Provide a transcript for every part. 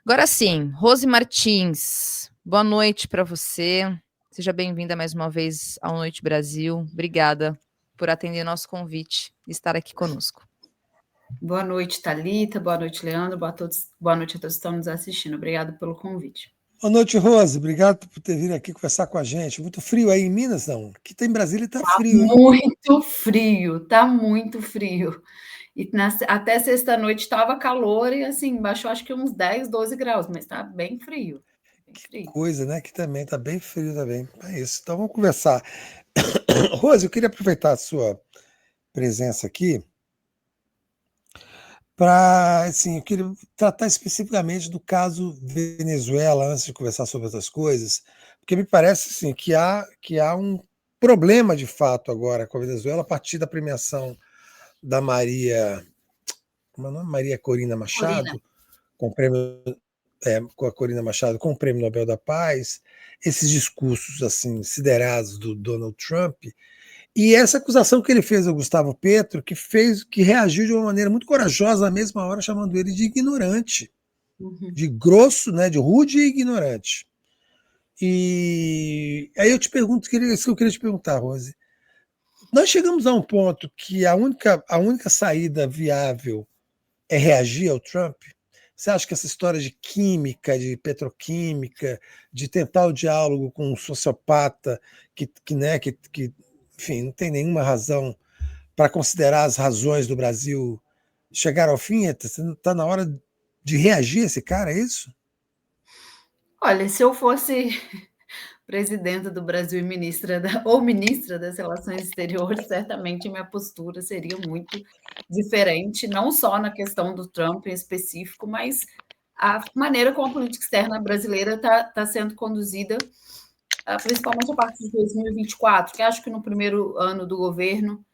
Agora sim, Rose Martins, boa noite para você. Seja bem-vinda mais uma vez ao Noite Brasil. Obrigada por atender nosso convite e estar aqui conosco. Boa noite, Thalita. Boa noite, Leandro. Boa noite a todos que estão nos assistindo. Obrigado pelo convite. Boa noite, Rose. Obrigado por ter vindo aqui conversar com a gente. Muito frio aí em Minas, não? Aqui em Brasília está frio, hein? Muito frio, tá muito frio. E até sexta-noite estava calor e assim, baixou acho que uns 10, 12 graus, mas está bem frio. Bem frio. Coisa, né? Que também está bem frio também. É isso. Então vamos conversar. Rose, eu queria aproveitar a sua presença aqui para, assim, eu queria tratar especificamente do caso Venezuela, antes de conversar sobre outras coisas, porque me parece, assim, que há um problema, de fato, agora com a Venezuela, a partir da premiação da Maria, como é o nome? Maria Corina Machado, com o prêmio, com a Corina Machado, com o Prêmio Nobel da Paz, esses discursos, assim, siderados do Donald Trump, e essa acusação que ele fez ao Gustavo Petro, que reagiu de uma maneira muito corajosa na mesma hora, chamando ele de ignorante, de grosso, né, de rude e ignorante. E aí eu te pergunto, isso que eu queria te perguntar, Rose. Nós chegamos a um ponto que a única saída viável é reagir ao Trump? Você acha que essa história de química, de petroquímica, de tentar o diálogo com um sociopata que enfim, não tem nenhuma razão para considerar as razões do Brasil chegar ao fim? Está na hora de reagir a esse cara, é isso? Olha, se eu fosse presidenta do Brasil e ministra das Relações Exteriores, certamente minha postura seria muito diferente, não só na questão do Trump em específico, mas a maneira como a política externa brasileira está sendo conduzida, principalmente a partir de 2024, que acho que no primeiro ano do governo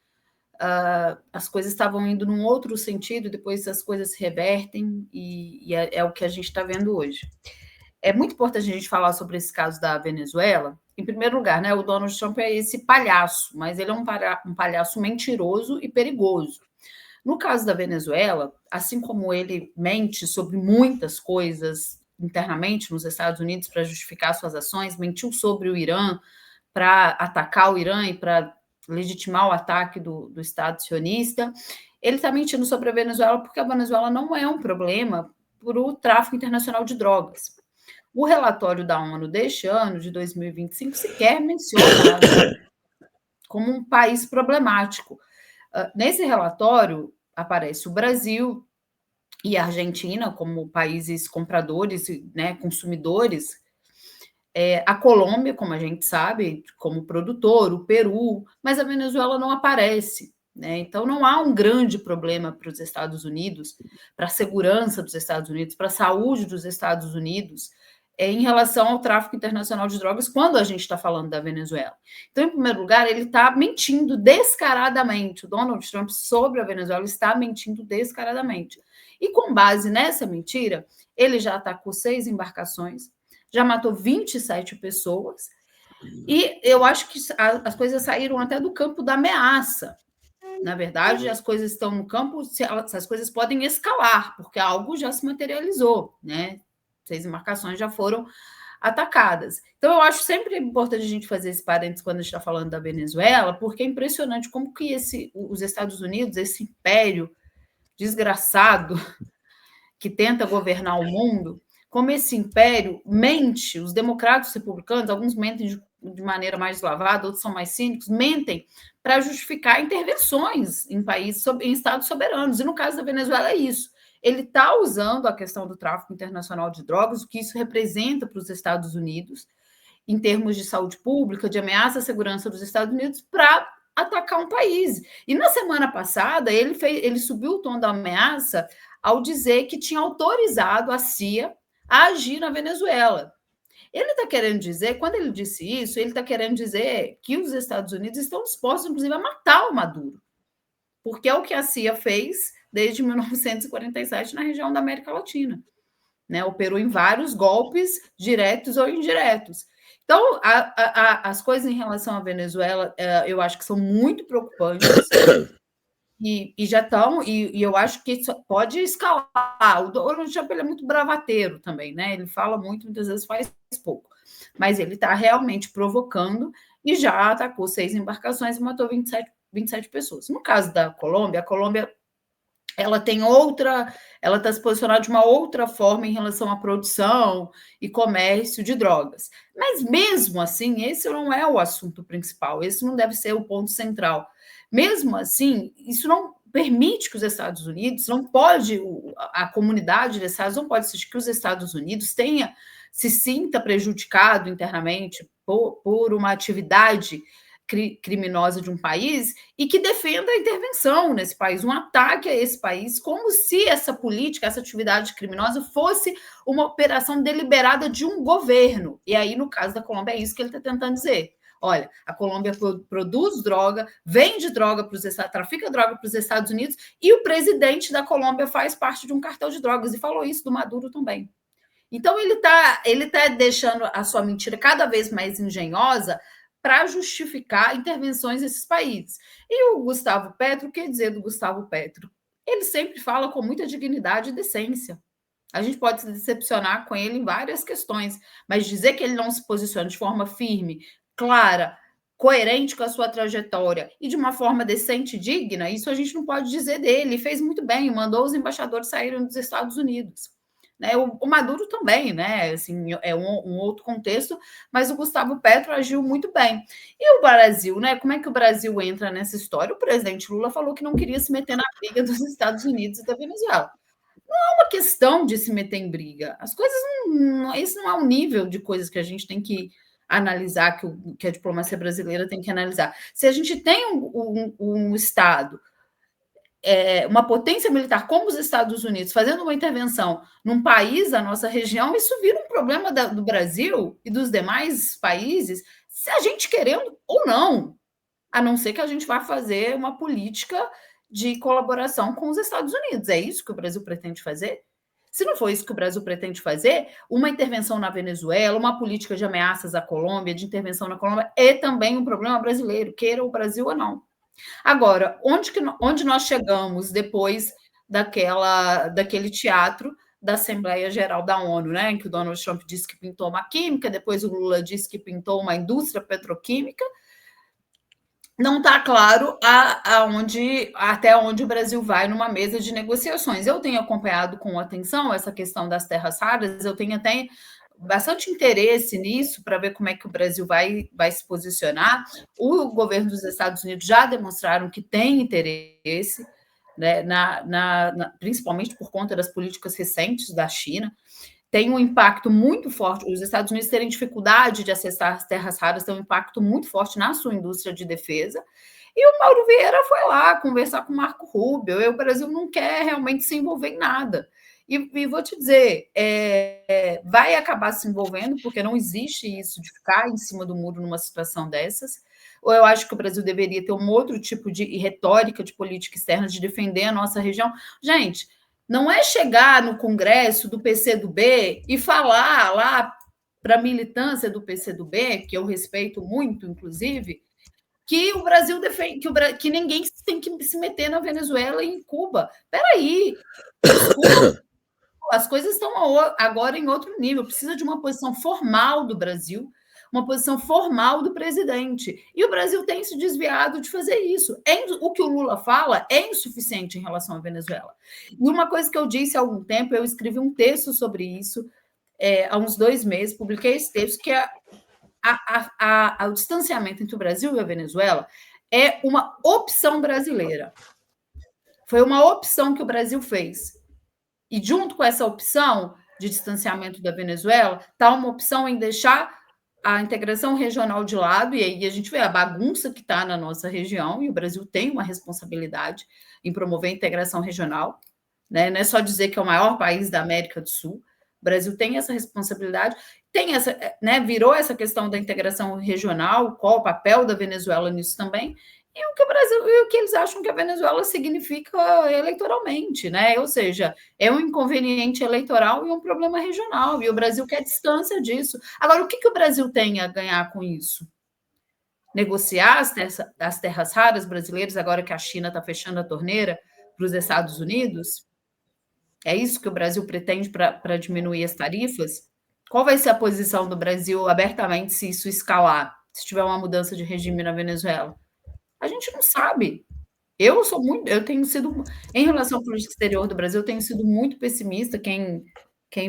as coisas estavam indo num outro sentido, depois as coisas se revertem, e é o que a gente está vendo hoje. É muito importante a gente falar sobre esse caso da Venezuela. Em primeiro lugar, né, o Donald Trump é esse palhaço, mas ele é um palhaço mentiroso e perigoso. No caso da Venezuela, assim como ele mente sobre muitas coisas internamente nos Estados Unidos para justificar suas ações, mentiu sobre o Irã para atacar o Irã e para legitimar o ataque do Estado sionista, ele está mentindo sobre a Venezuela porque a Venezuela não é um problema para o tráfico internacional de drogas. O relatório da ONU deste ano, de 2025, sequer menciona como um país problemático. Nesse relatório, aparece o Brasil e a Argentina como países compradores, né, consumidores, a Colômbia, como a gente sabe, como produtor, o Peru, mas a Venezuela não aparece. Né? Então, não há um grande problema para os Estados Unidos, para a segurança dos Estados Unidos, para a saúde dos Estados Unidos, em relação ao tráfico internacional de drogas, quando a gente está falando da Venezuela. Então, em primeiro lugar, ele está mentindo descaradamente. O Donald Trump sobre a Venezuela está mentindo descaradamente. E com base nessa mentira, ele já atacou 6 embarcações, já matou 27 pessoas, e eu acho que as coisas saíram até do campo da ameaça. Na verdade, as coisas estão no campo, as coisas podem escalar, porque algo já se materializou, né? 6 embarcações já foram atacadas. Então, eu acho sempre importante a gente fazer esse parênteses quando a gente está falando da Venezuela, porque é impressionante como que os Estados Unidos, esse império desgraçado que tenta governar o mundo, como esse império mente, os democratas republicanos, alguns mentem de maneira mais lavada, outros são mais cínicos, mentem para justificar intervenções em países, em estados soberanos. E no caso da Venezuela é isso. Ele está usando a questão do tráfico internacional de drogas, o que isso representa para os Estados Unidos, em termos de saúde pública, de ameaça à segurança dos Estados Unidos, para atacar um país. E na semana passada, ele subiu o tom da ameaça ao dizer que tinha autorizado a CIA a agir na Venezuela. Ele está querendo dizer, quando ele disse isso, ele está querendo dizer que os Estados Unidos estão dispostos, inclusive, a matar o Maduro, porque é o que a CIA fez desde 1947 na região da América Latina. Né? Operou em vários golpes, diretos ou indiretos. Então, as coisas em relação à Venezuela, eu acho que são muito preocupantes. E já estão, e eu acho que isso pode escalar. O Donald Trump ele é muito bravateiro também, né? Ele fala muito, muitas vezes faz pouco. Mas ele está realmente provocando e já atacou 6 embarcações e matou 27 pessoas. No caso da Colômbia, a Colômbia ela tem ela está se posicionando de uma outra forma em relação à produção e comércio de drogas. Mas mesmo assim, esse não é o assunto principal, esse não deve ser o ponto central. Mesmo assim, isso não permite que os Estados Unidos, não pode, a comunidade de Estados não pode exigir que os Estados Unidos se sinta prejudicado internamente por uma atividade criminosa de um país e que defenda a intervenção nesse país, um ataque a esse país, como se essa política, essa atividade criminosa fosse uma operação deliberada de um governo. E aí, no caso da Colômbia, é isso que ele está tentando dizer. Olha, a Colômbia produz droga, vende droga para os Estados, trafica droga para os Estados Unidos, e o presidente da Colômbia faz parte de um cartel de drogas, e falou isso do Maduro também. Então, ele tá deixando a sua mentira cada vez mais engenhosa para justificar intervenções nesses países. E o Gustavo Petro, o que dizer do Gustavo Petro? Ele sempre fala com muita dignidade e decência. A gente pode se decepcionar com ele em várias questões, mas dizer que ele não se posiciona de forma firme, clara, coerente com a sua trajetória e de uma forma decente e digna, isso a gente não pode dizer dele. Ele fez muito bem, mandou os embaixadores saírem dos Estados Unidos. Né? O Maduro também, né? Assim, é um outro contexto, mas o Gustavo Petro agiu muito bem. E o Brasil, né? Como é que o Brasil entra nessa história? O presidente Lula falou que não queria se meter na briga dos Estados Unidos e da Venezuela. Não é uma questão de se meter em briga. As coisas esse não é um nível de coisas que a gente tem que analisar, que a diplomacia brasileira tem que analisar. Se a gente tem um Estado, uma potência militar como os Estados Unidos fazendo uma intervenção num país da nossa região, isso vira um problema do Brasil e dos demais países, se a gente querendo ou a não ser que a gente vá fazer uma política de colaboração com os Estados Unidos. É isso que o Brasil pretende fazer? Se não for isso que o Brasil pretende fazer, uma intervenção na Venezuela, uma política de ameaças à Colômbia, de intervenção na Colômbia, é também um problema brasileiro, queira o Brasil ou não. Agora, onde nós chegamos depois daquele teatro da Assembleia Geral da ONU, né, em que o Donald Trump disse que pintou uma química, depois o Lula disse que pintou uma indústria petroquímica, não está claro até onde o Brasil vai numa mesa de negociações. Eu tenho acompanhado com atenção essa questão das terras raras, eu tenho até bastante interesse nisso para ver como é que o Brasil vai se posicionar. O governo dos Estados Unidos já demonstraram que tem interesse, né, principalmente por conta das políticas recentes da China. Tem um impacto muito forte. Os Estados Unidos terem dificuldade de acessar as terras raras tem um impacto muito forte na sua indústria de defesa. E o Mauro Vieira foi lá conversar com o Marco Rubio. E o Brasil não quer realmente se envolver em nada. E vou te dizer, vai acabar se envolvendo, porque não existe isso de ficar em cima do muro numa situação dessas. Ou eu acho que o Brasil deveria ter um outro tipo de retórica de política externa, de defender a nossa região. Gente, não é chegar no Congresso do PCdoB e falar lá para a militância do PCdoB, que eu respeito muito, inclusive, que o Brasil defende, que ninguém tem que se meter na Venezuela e em Cuba. Espera aí, desculpa, as coisas estão agora em outro nível. Precisa de uma posição formal do Brasil, uma posição formal do presidente. E o Brasil tem se desviado de fazer isso. O que o Lula fala é insuficiente em relação à Venezuela. E uma coisa que eu disse há algum tempo, eu escrevi um texto sobre isso há uns 2 meses, publiquei esse texto, que é o distanciamento entre o Brasil e a Venezuela é uma opção brasileira. Foi uma opção que o Brasil fez. E junto com essa opção de distanciamento da Venezuela, está uma opção em deixar a integração regional de lado, e aí a gente vê a bagunça que está na nossa região, e o Brasil tem uma responsabilidade em promover a integração regional, né? Não é só dizer que é o maior país da América do Sul, o Brasil tem essa responsabilidade, né, virou essa questão da integração regional, qual o papel da Venezuela nisso também, e o que eles acham que a Venezuela significa eleitoralmente, né? Ou seja, é um inconveniente eleitoral e um problema regional, e o Brasil quer distância disso. Agora, o que o Brasil tem a ganhar com isso? negociar as terras raras brasileiras, agora que a China está fechando a torneira para os Estados Unidos? É isso que o Brasil pretende para diminuir as tarifas? Qual vai ser a posição do Brasil abertamente se isso escalar, se tiver uma mudança de regime na Venezuela? A gente não sabe. Eu tenho sido, em relação à política exterior do Brasil, eu tenho sido muito pessimista. Quem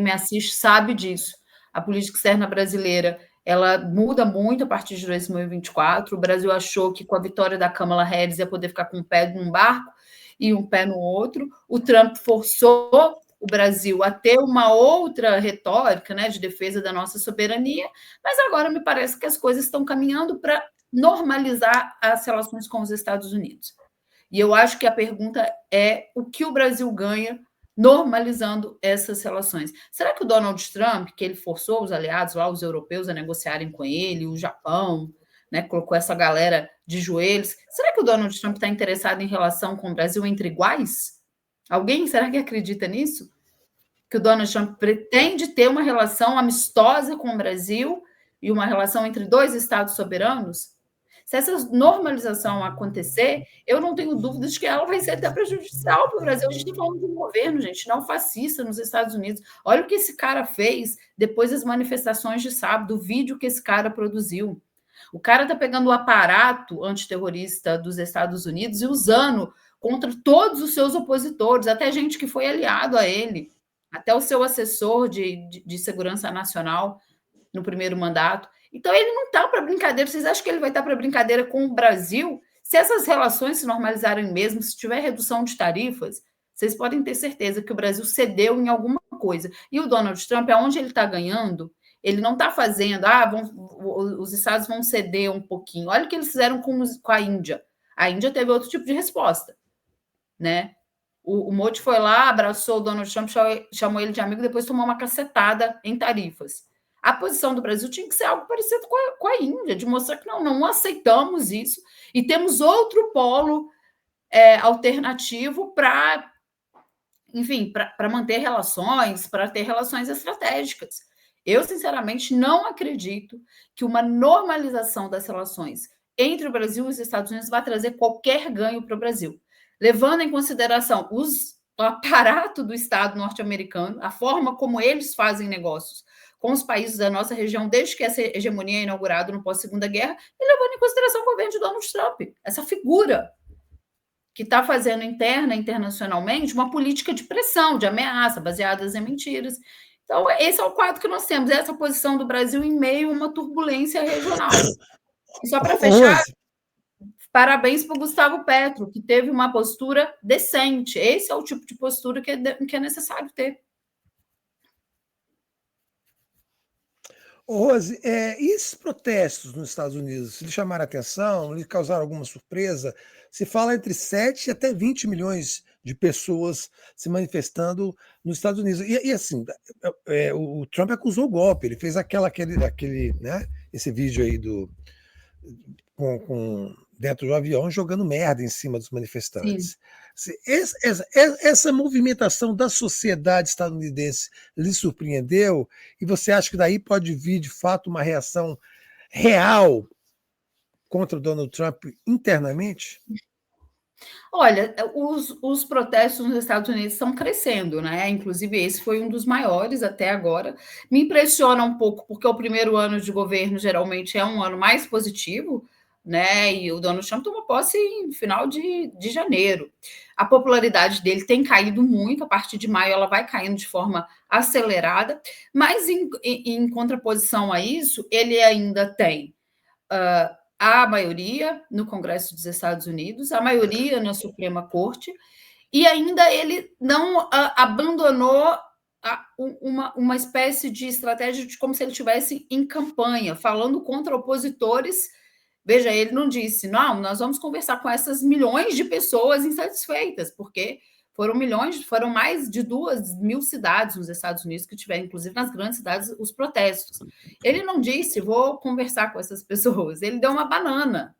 me assiste sabe disso. A política externa brasileira, ela muda muito a partir de 2024. O Brasil achou que com a vitória da Kamala Harris ia poder ficar com um pé num barco e um pé no outro. O Trump forçou o Brasil a ter uma outra retórica, né, de defesa da nossa soberania, mas agora me parece que as coisas estão caminhando para normalizar as relações com os Estados Unidos. E eu acho que a pergunta é o que o Brasil ganha normalizando essas relações. Será que o Donald Trump, que ele forçou os aliados lá, os europeus, a negociarem com ele, o Japão, né, colocou essa galera de joelhos, será que o Donald Trump está interessado em relação com o Brasil entre iguais? Alguém, será que acredita nisso? Que o Donald Trump pretende ter uma relação amistosa com o Brasil e uma relação entre dois estados soberanos? Se essa normalização acontecer, eu não tenho dúvidas de que ela vai ser até prejudicial para o Brasil. A gente está falando de um governo, gente, não fascista nos Estados Unidos. Olha o que esse cara fez depois das manifestações de sábado, o vídeo que esse cara produziu. O cara está pegando o aparato antiterrorista dos Estados Unidos e usando contra todos os seus opositores, até gente que foi aliado a ele, até o seu assessor de segurança nacional no primeiro mandato. Então, ele não está para brincadeira. Vocês acham que ele vai estar para brincadeira com o Brasil? Se essas relações se normalizarem mesmo, se tiver redução de tarifas, vocês podem ter certeza que o Brasil cedeu em alguma coisa. E o Donald Trump, aonde ele está ganhando, ele não está fazendo, os Estados vão ceder um pouquinho. Olha o que eles fizeram com a Índia. A Índia teve outro tipo de resposta, né? O Modi foi lá, abraçou o Donald Trump, chamou ele de amigo, depois tomou uma cacetada em tarifas. A posição do Brasil tinha que ser algo parecido com a Índia, de mostrar que não aceitamos isso e temos outro polo alternativo para, enfim, para manter relações, para ter relações estratégicas. Eu, sinceramente, não acredito que uma normalização das relações entre o Brasil e os Estados Unidos vai trazer qualquer ganho para o Brasil, levando em consideração o aparato do Estado norte-americano, a forma como eles fazem negócios com os países da nossa região, desde que essa hegemonia é inaugurada no pós-Segunda Guerra, e levando em consideração o governo de Donald Trump, essa figura que está fazendo internacionalmente uma política de pressão, de ameaça, baseadas em mentiras. Então, esse é o quadro que nós temos, essa posição do Brasil em meio a uma turbulência regional. E só para fechar, parabéns para o Gustavo Petro, que teve uma postura decente. Esse é o tipo de postura que é necessário ter. Rose, e esses protestos nos Estados Unidos, lhe chamaram a atenção, lhe causaram alguma surpresa? Se fala entre 7 e até 20 milhões de pessoas se manifestando nos Estados Unidos. E assim, o Trump acusou o golpe, ele fez aquele, né, esse vídeo aí dentro do avião jogando merda em cima dos manifestantes. Essa movimentação da sociedade estadunidense lhe surpreendeu? E você acha que daí pode vir, de fato, uma reação real contra o Donald Trump internamente? Olha, os protestos nos Estados Unidos estão crescendo, né? Inclusive, esse foi um dos maiores até agora. Me impressiona um pouco, porque o primeiro ano de governo geralmente é um ano mais positivo, né? E o Donald Trump tomou posse em final de janeiro. A popularidade dele tem caído muito, a partir de maio ela vai caindo de forma acelerada, mas em contraposição a isso, ele ainda tem a maioria no Congresso dos Estados Unidos, a maioria na Suprema Corte, e ainda ele não abandonou uma espécie de estratégia de como se ele estivesse em campanha, falando contra opositores. Veja, ele não disse, não, nós vamos conversar com essas milhões de pessoas insatisfeitas, porque foram mais de 2.000 cidades nos Estados Unidos que tiveram, inclusive nas grandes cidades, os protestos. Ele não disse, vou conversar com essas pessoas, ele deu uma banana,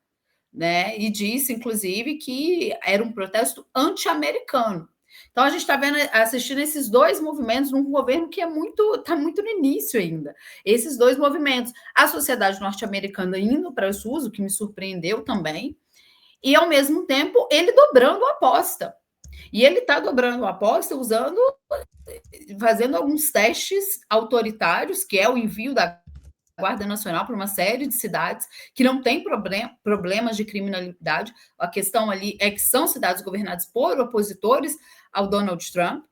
né? E disse, inclusive, que era um protesto anti-americano. Então, a gente está assistindo esses dois movimentos num governo que está muito no início ainda. Esses dois movimentos. A sociedade norte-americana indo para esse uso, que me surpreendeu também, e, ao mesmo tempo, ele dobrando a aposta. E ele está dobrando a aposta fazendo alguns testes autoritários, que é o envio da Guarda Nacional para uma série de cidades que não tem problemas de criminalidade. A questão ali é que são cidades governadas por opositores ao Donald Trump.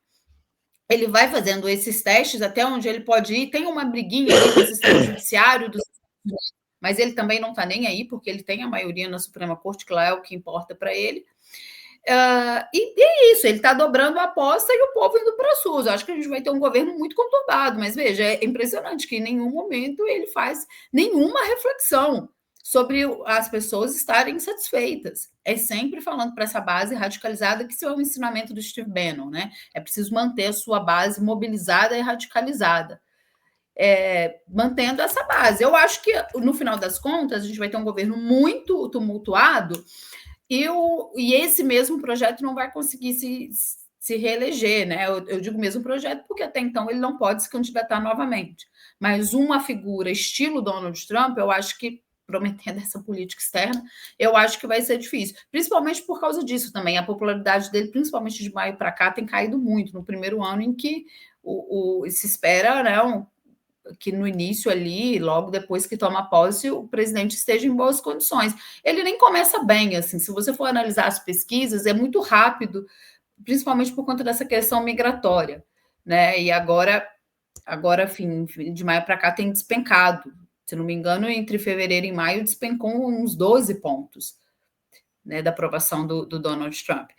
Ele vai fazendo esses testes até onde ele pode ir. Tem uma briguinha ali com o sistema judiciário dos Estados Unidos, mas ele também não está nem aí, porque ele tem a maioria na Suprema Corte, que lá é o que importa para ele. E é isso, ele está dobrando a aposta e o povo indo para a SUS. Eu acho que a gente vai ter um governo muito conturbado, mas veja, é impressionante que em nenhum momento ele faz nenhuma reflexão sobre as pessoas estarem satisfeitas. É sempre falando para essa base radicalizada, que isso é o ensinamento do Steve Bannon, né? É preciso manter a sua base mobilizada e radicalizada. Mantendo essa base. Eu acho que, no final das contas, a gente vai ter um governo muito tumultuado, e esse mesmo projeto não vai conseguir se reeleger, né? Eu digo mesmo projeto porque até então ele não pode se candidatar novamente. Mas uma figura estilo Donald Trump, eu acho que, prometendo essa política externa, eu acho que vai ser difícil. Principalmente por causa disso também. A popularidade dele, principalmente de maio para cá, tem caído muito. No primeiro ano em que se espera, né, que no início ali, logo depois que toma posse, o presidente esteja em boas condições. Ele nem começa bem, assim, se você for analisar as pesquisas, é muito rápido, principalmente por conta dessa questão migratória, né? E agora enfim, de maio para cá tem despencado. Se não me engano, entre fevereiro e maio despencou uns 12 pontos, né, da aprovação do Donald Trump.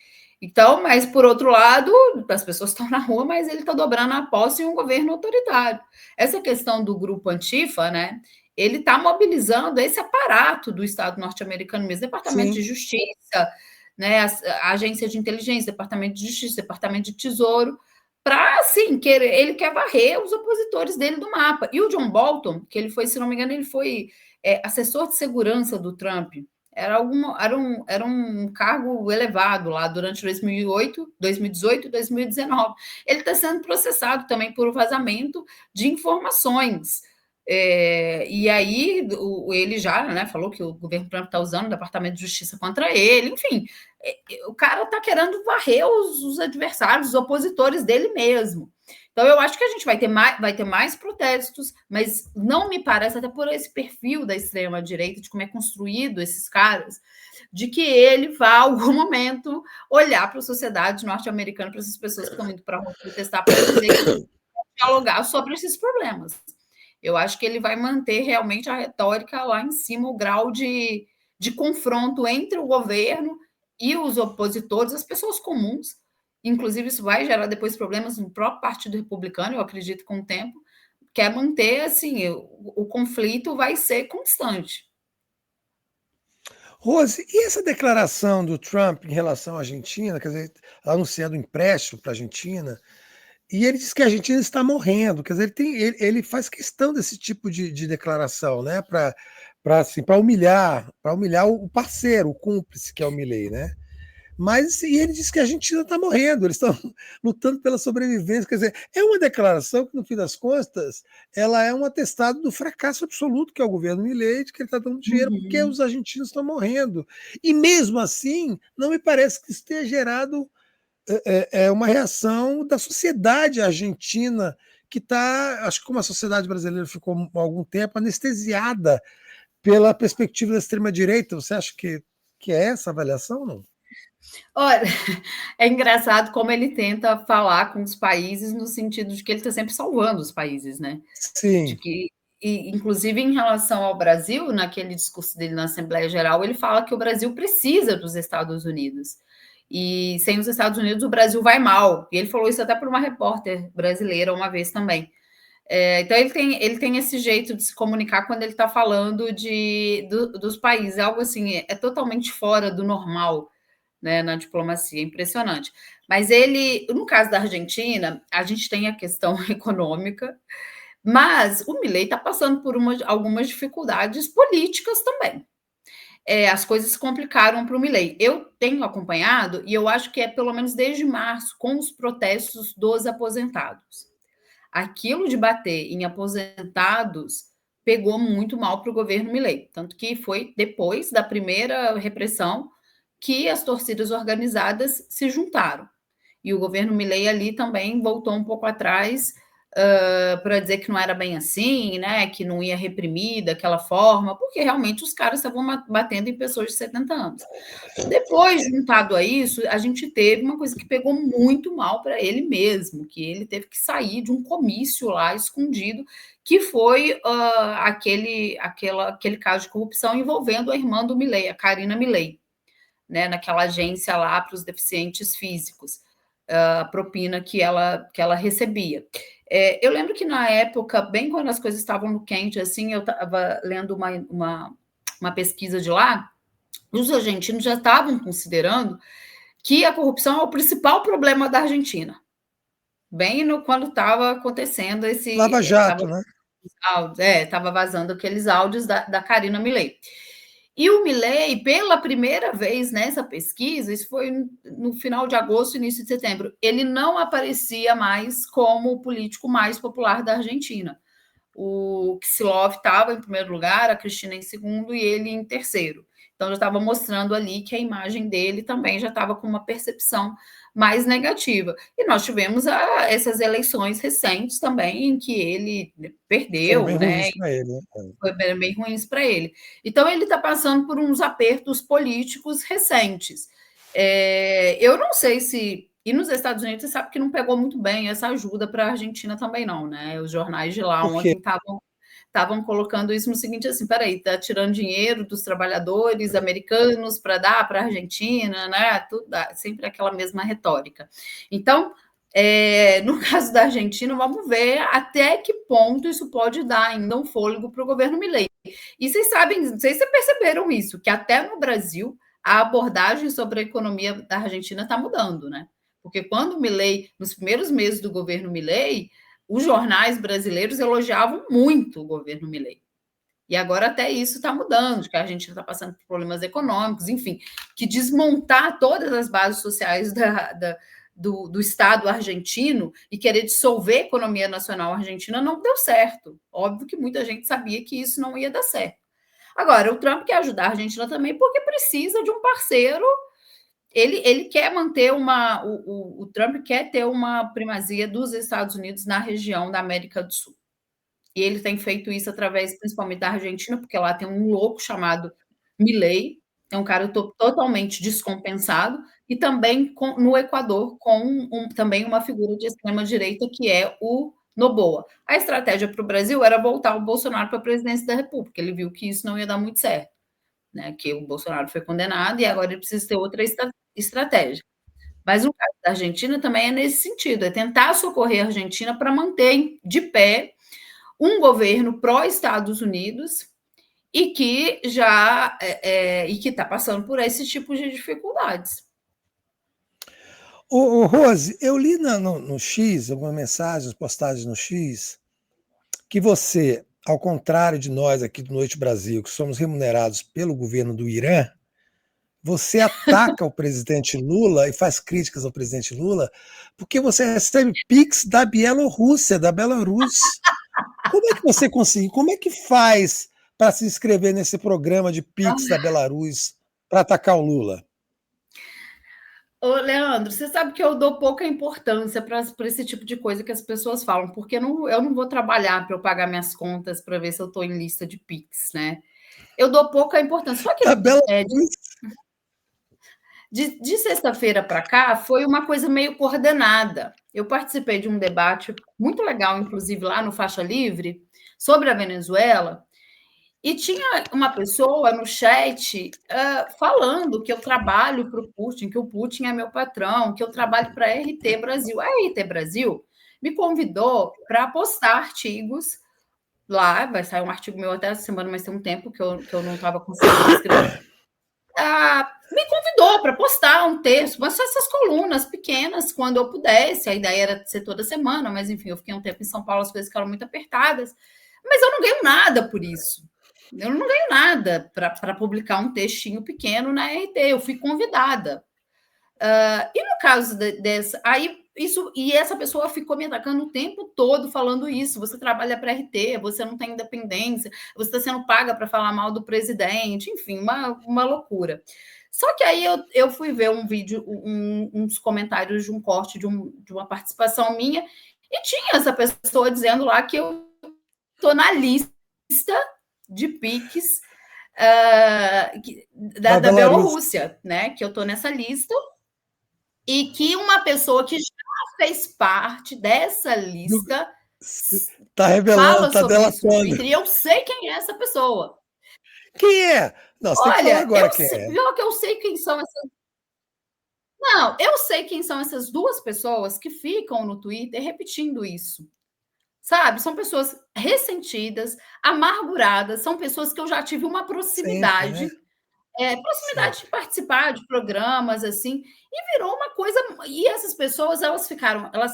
Então, mas por outro lado, as pessoas estão na rua, mas ele está dobrando a aposta em um governo autoritário. Essa questão do grupo Antifa, né? Ele está mobilizando esse aparato do Estado norte-americano mesmo, Departamento de Justiça, né, a Agência de Inteligência, Departamento de Justiça, Departamento de Tesouro, para, assim, ele quer varrer os opositores dele do mapa. E o John Bolton, que ele foi, se não me engano, ele foi assessor de segurança do Trump. Era um cargo elevado lá durante 2018 e 2019. Ele está sendo processado também por vazamento de informações. E aí ele já, né, falou que o governo Trump está usando o Departamento de Justiça contra ele. Enfim, o cara está querendo varrer os adversários, os opositores dele mesmo. Então, eu acho que a gente vai ter mais protestos, mas não me parece, até por esse perfil da extrema-direita, de como é construído esses caras, de que ele vá, em algum momento, olhar para a sociedade norte-americana, para essas pessoas que estão indo para a rua protestar, para dizer que dialogar sobre esses problemas. Eu acho que ele vai manter realmente a retórica lá em cima, o grau de confronto entre o governo e os opositores, as pessoas comuns. Inclusive, isso vai gerar depois problemas no próprio Partido Republicano, eu acredito, com o tempo, quer manter, assim, o conflito vai ser constante. Rose, e essa declaração do Trump em relação à Argentina, quer dizer, anunciando um empréstimo para a Argentina, e ele diz que a Argentina está morrendo, quer dizer, ele faz questão desse tipo de declaração, né, para humilhar o parceiro, o cúmplice, que é o Milei, né? Mas e ele diz que a Argentina está morrendo, eles estão lutando pela sobrevivência. Quer dizer, é uma declaração que, no fim das contas, ela é um atestado do fracasso absoluto que é o governo Milei, de que ele está dando dinheiro porque os argentinos estão morrendo. E mesmo assim, não me parece que isso tenha gerado uma reação da sociedade argentina, que está, acho que como a sociedade brasileira ficou há algum tempo anestesiada pela perspectiva da extrema-direita. Você acha que é essa a avaliação, não? Olha, é engraçado como ele tenta falar com os países no sentido de que ele está sempre salvando os países, né? Sim. Inclusive, em relação ao Brasil, naquele discurso dele na Assembleia Geral, ele fala que o Brasil precisa dos Estados Unidos. E sem os Estados Unidos, o Brasil vai mal. E ele falou isso até para uma repórter brasileira uma vez também. Então, ele tem esse jeito de se comunicar quando ele está falando dos países. Algo assim, é totalmente fora do normal, né, na diplomacia, impressionante. Mas no caso da Argentina, a gente tem a questão econômica, mas o Milei está passando por algumas dificuldades políticas também. as coisas se complicaram para o Milei. Eu tenho acompanhado, e eu acho que é pelo menos desde março, com os protestos dos aposentados. Aquilo de bater em aposentados pegou muito mal para o governo Milei, tanto que foi depois da primeira repressão que as torcidas organizadas se juntaram. E o governo Milei ali também voltou um pouco atrás para dizer que não era bem assim, né, que não ia reprimir daquela forma, porque realmente os caras estavam batendo em pessoas de 70 anos. Depois, juntado a isso, a gente teve uma coisa que pegou muito mal para ele mesmo, que ele teve que sair de um comício lá escondido, que foi aquele caso de corrupção envolvendo a irmã do Milei, a Karina Milei, né, naquela agência lá para os deficientes físicos, a propina que ela recebia. Eu lembro que na época, bem quando as coisas estavam no quente, assim, eu estava lendo uma pesquisa de lá, os argentinos já estavam considerando que a corrupção é o principal problema da Argentina. Bem quando estava acontecendo esse... Lava Jato, né? Estava vazando aqueles áudios da Karina Milei. E o Milei, pela primeira vez nessa pesquisa, isso foi no final de agosto, início de setembro, ele não aparecia mais como o político mais popular da Argentina. O Kicillof estava em primeiro lugar, a Cristina em segundo e ele em terceiro. Então, já estava mostrando ali que a imagem dele também já estava com uma percepção mais negativa. E nós tivemos essas eleições recentes também, em que ele perdeu, Foram bem né? ruins para ele, né? Foi bem ruins para ele. Então, ele está passando por uns apertos políticos recentes. Eu não sei se... E nos Estados Unidos, você sabe que não pegou muito bem essa ajuda para a Argentina também, não, né? Os jornais de lá ontem estavam colocando isso no seguinte, assim, peraí, está tirando dinheiro dos trabalhadores americanos para dar para a Argentina, né? Tudo, sempre aquela mesma retórica. Então, no caso da Argentina, vamos ver até que ponto isso pode dar ainda um fôlego para o governo Milei. E vocês sabem, não sei se vocês perceberam isso, que até no Brasil a abordagem sobre a economia da Argentina está mudando, né? Porque quando o Milei, nos primeiros meses do governo Milei, os jornais brasileiros elogiavam muito o governo Milei. E agora até isso está mudando, que a Argentina está passando por problemas econômicos, enfim, que desmontar todas as bases sociais do Estado argentino e querer dissolver a economia nacional argentina não deu certo. Óbvio que muita gente sabia que isso não ia dar certo. Agora, o Trump quer ajudar a Argentina também porque precisa de um parceiro. Ele quer manter o Trump quer ter uma primazia dos Estados Unidos na região da América do Sul. E ele tem feito isso através, principalmente, da Argentina, porque lá tem um louco chamado Milei, é um cara totalmente descompensado, e também no Equador, com também uma figura de extrema-direita, que é o Noboa. A estratégia para o Brasil era voltar o Bolsonaro para a presidência da República. Ele viu que isso não ia dar muito certo, né? Que o Bolsonaro foi condenado e agora ele precisa ter outra estratégia. Mas o caso da Argentina também é nesse sentido, é tentar socorrer a Argentina para manter de pé um governo pró-Estados Unidos e que já e que está passando por esse tipo de dificuldades. Rose, eu li no X, algumas mensagens, postagens no X, que você, ao contrário de nós aqui do Noite Brasil, que somos remunerados pelo governo do Irã, você ataca o presidente Lula e faz críticas ao presidente Lula porque você recebe Pix da Bielorrússia, da Belarus. Como é que você conseguiu? Como é que faz para se inscrever nesse programa de Pix da Belarus para atacar o Lula? Ô, Leandro, você sabe que eu dou pouca importância para esse tipo de coisa que as pessoas falam, porque eu não vou trabalhar para eu pagar minhas contas para ver se eu estou em lista de Pix, né? Eu dou pouca importância. Só que de sexta-feira para cá foi uma coisa meio coordenada. Eu participei de um debate muito legal, inclusive lá no Faixa Livre, sobre a Venezuela, e tinha uma pessoa no chat falando que eu trabalho para o Putin, que o Putin é meu patrão, que eu trabalho para a RT Brasil. A RT Brasil me convidou para postar artigos lá, vai sair um artigo meu até essa semana, mas tem um tempo que eu não estava conseguindo escrever. Me convidou para postar um texto, mas só essas colunas pequenas, quando eu pudesse. A ideia era ser toda semana, mas enfim, eu fiquei um tempo em São Paulo, as coisas ficaram muito apertadas. Mas eu não ganho nada por isso. Eu não ganho nada para publicar um textinho pequeno na RT, eu fui convidada. E no caso dessa, aí isso, e essa pessoa ficou me atacando o tempo todo falando isso. Você trabalha para RT, você não tem independência, você está sendo paga para falar mal do presidente, enfim, uma loucura. Só que aí eu fui ver um vídeo, uns comentários de um corte de uma participação minha, e tinha essa pessoa dizendo lá que eu estou na lista de PIX da Bielorrússia, né? Que eu estou nessa lista, e que uma pessoa que já fez parte dessa lista está revelando, está delatando. E eu sei quem é essa pessoa. Quem é? Não, você tem que falar agora quem é. Pior que eu sei quem são essas... Não, eu sei quem são essas duas pessoas que ficam no Twitter repetindo isso. Sabe? São pessoas ressentidas, amarguradas, são pessoas que eu já tive uma proximidade, Sempre, né? Proximidade de participar de programas, assim, e virou uma coisa... E essas pessoas, elas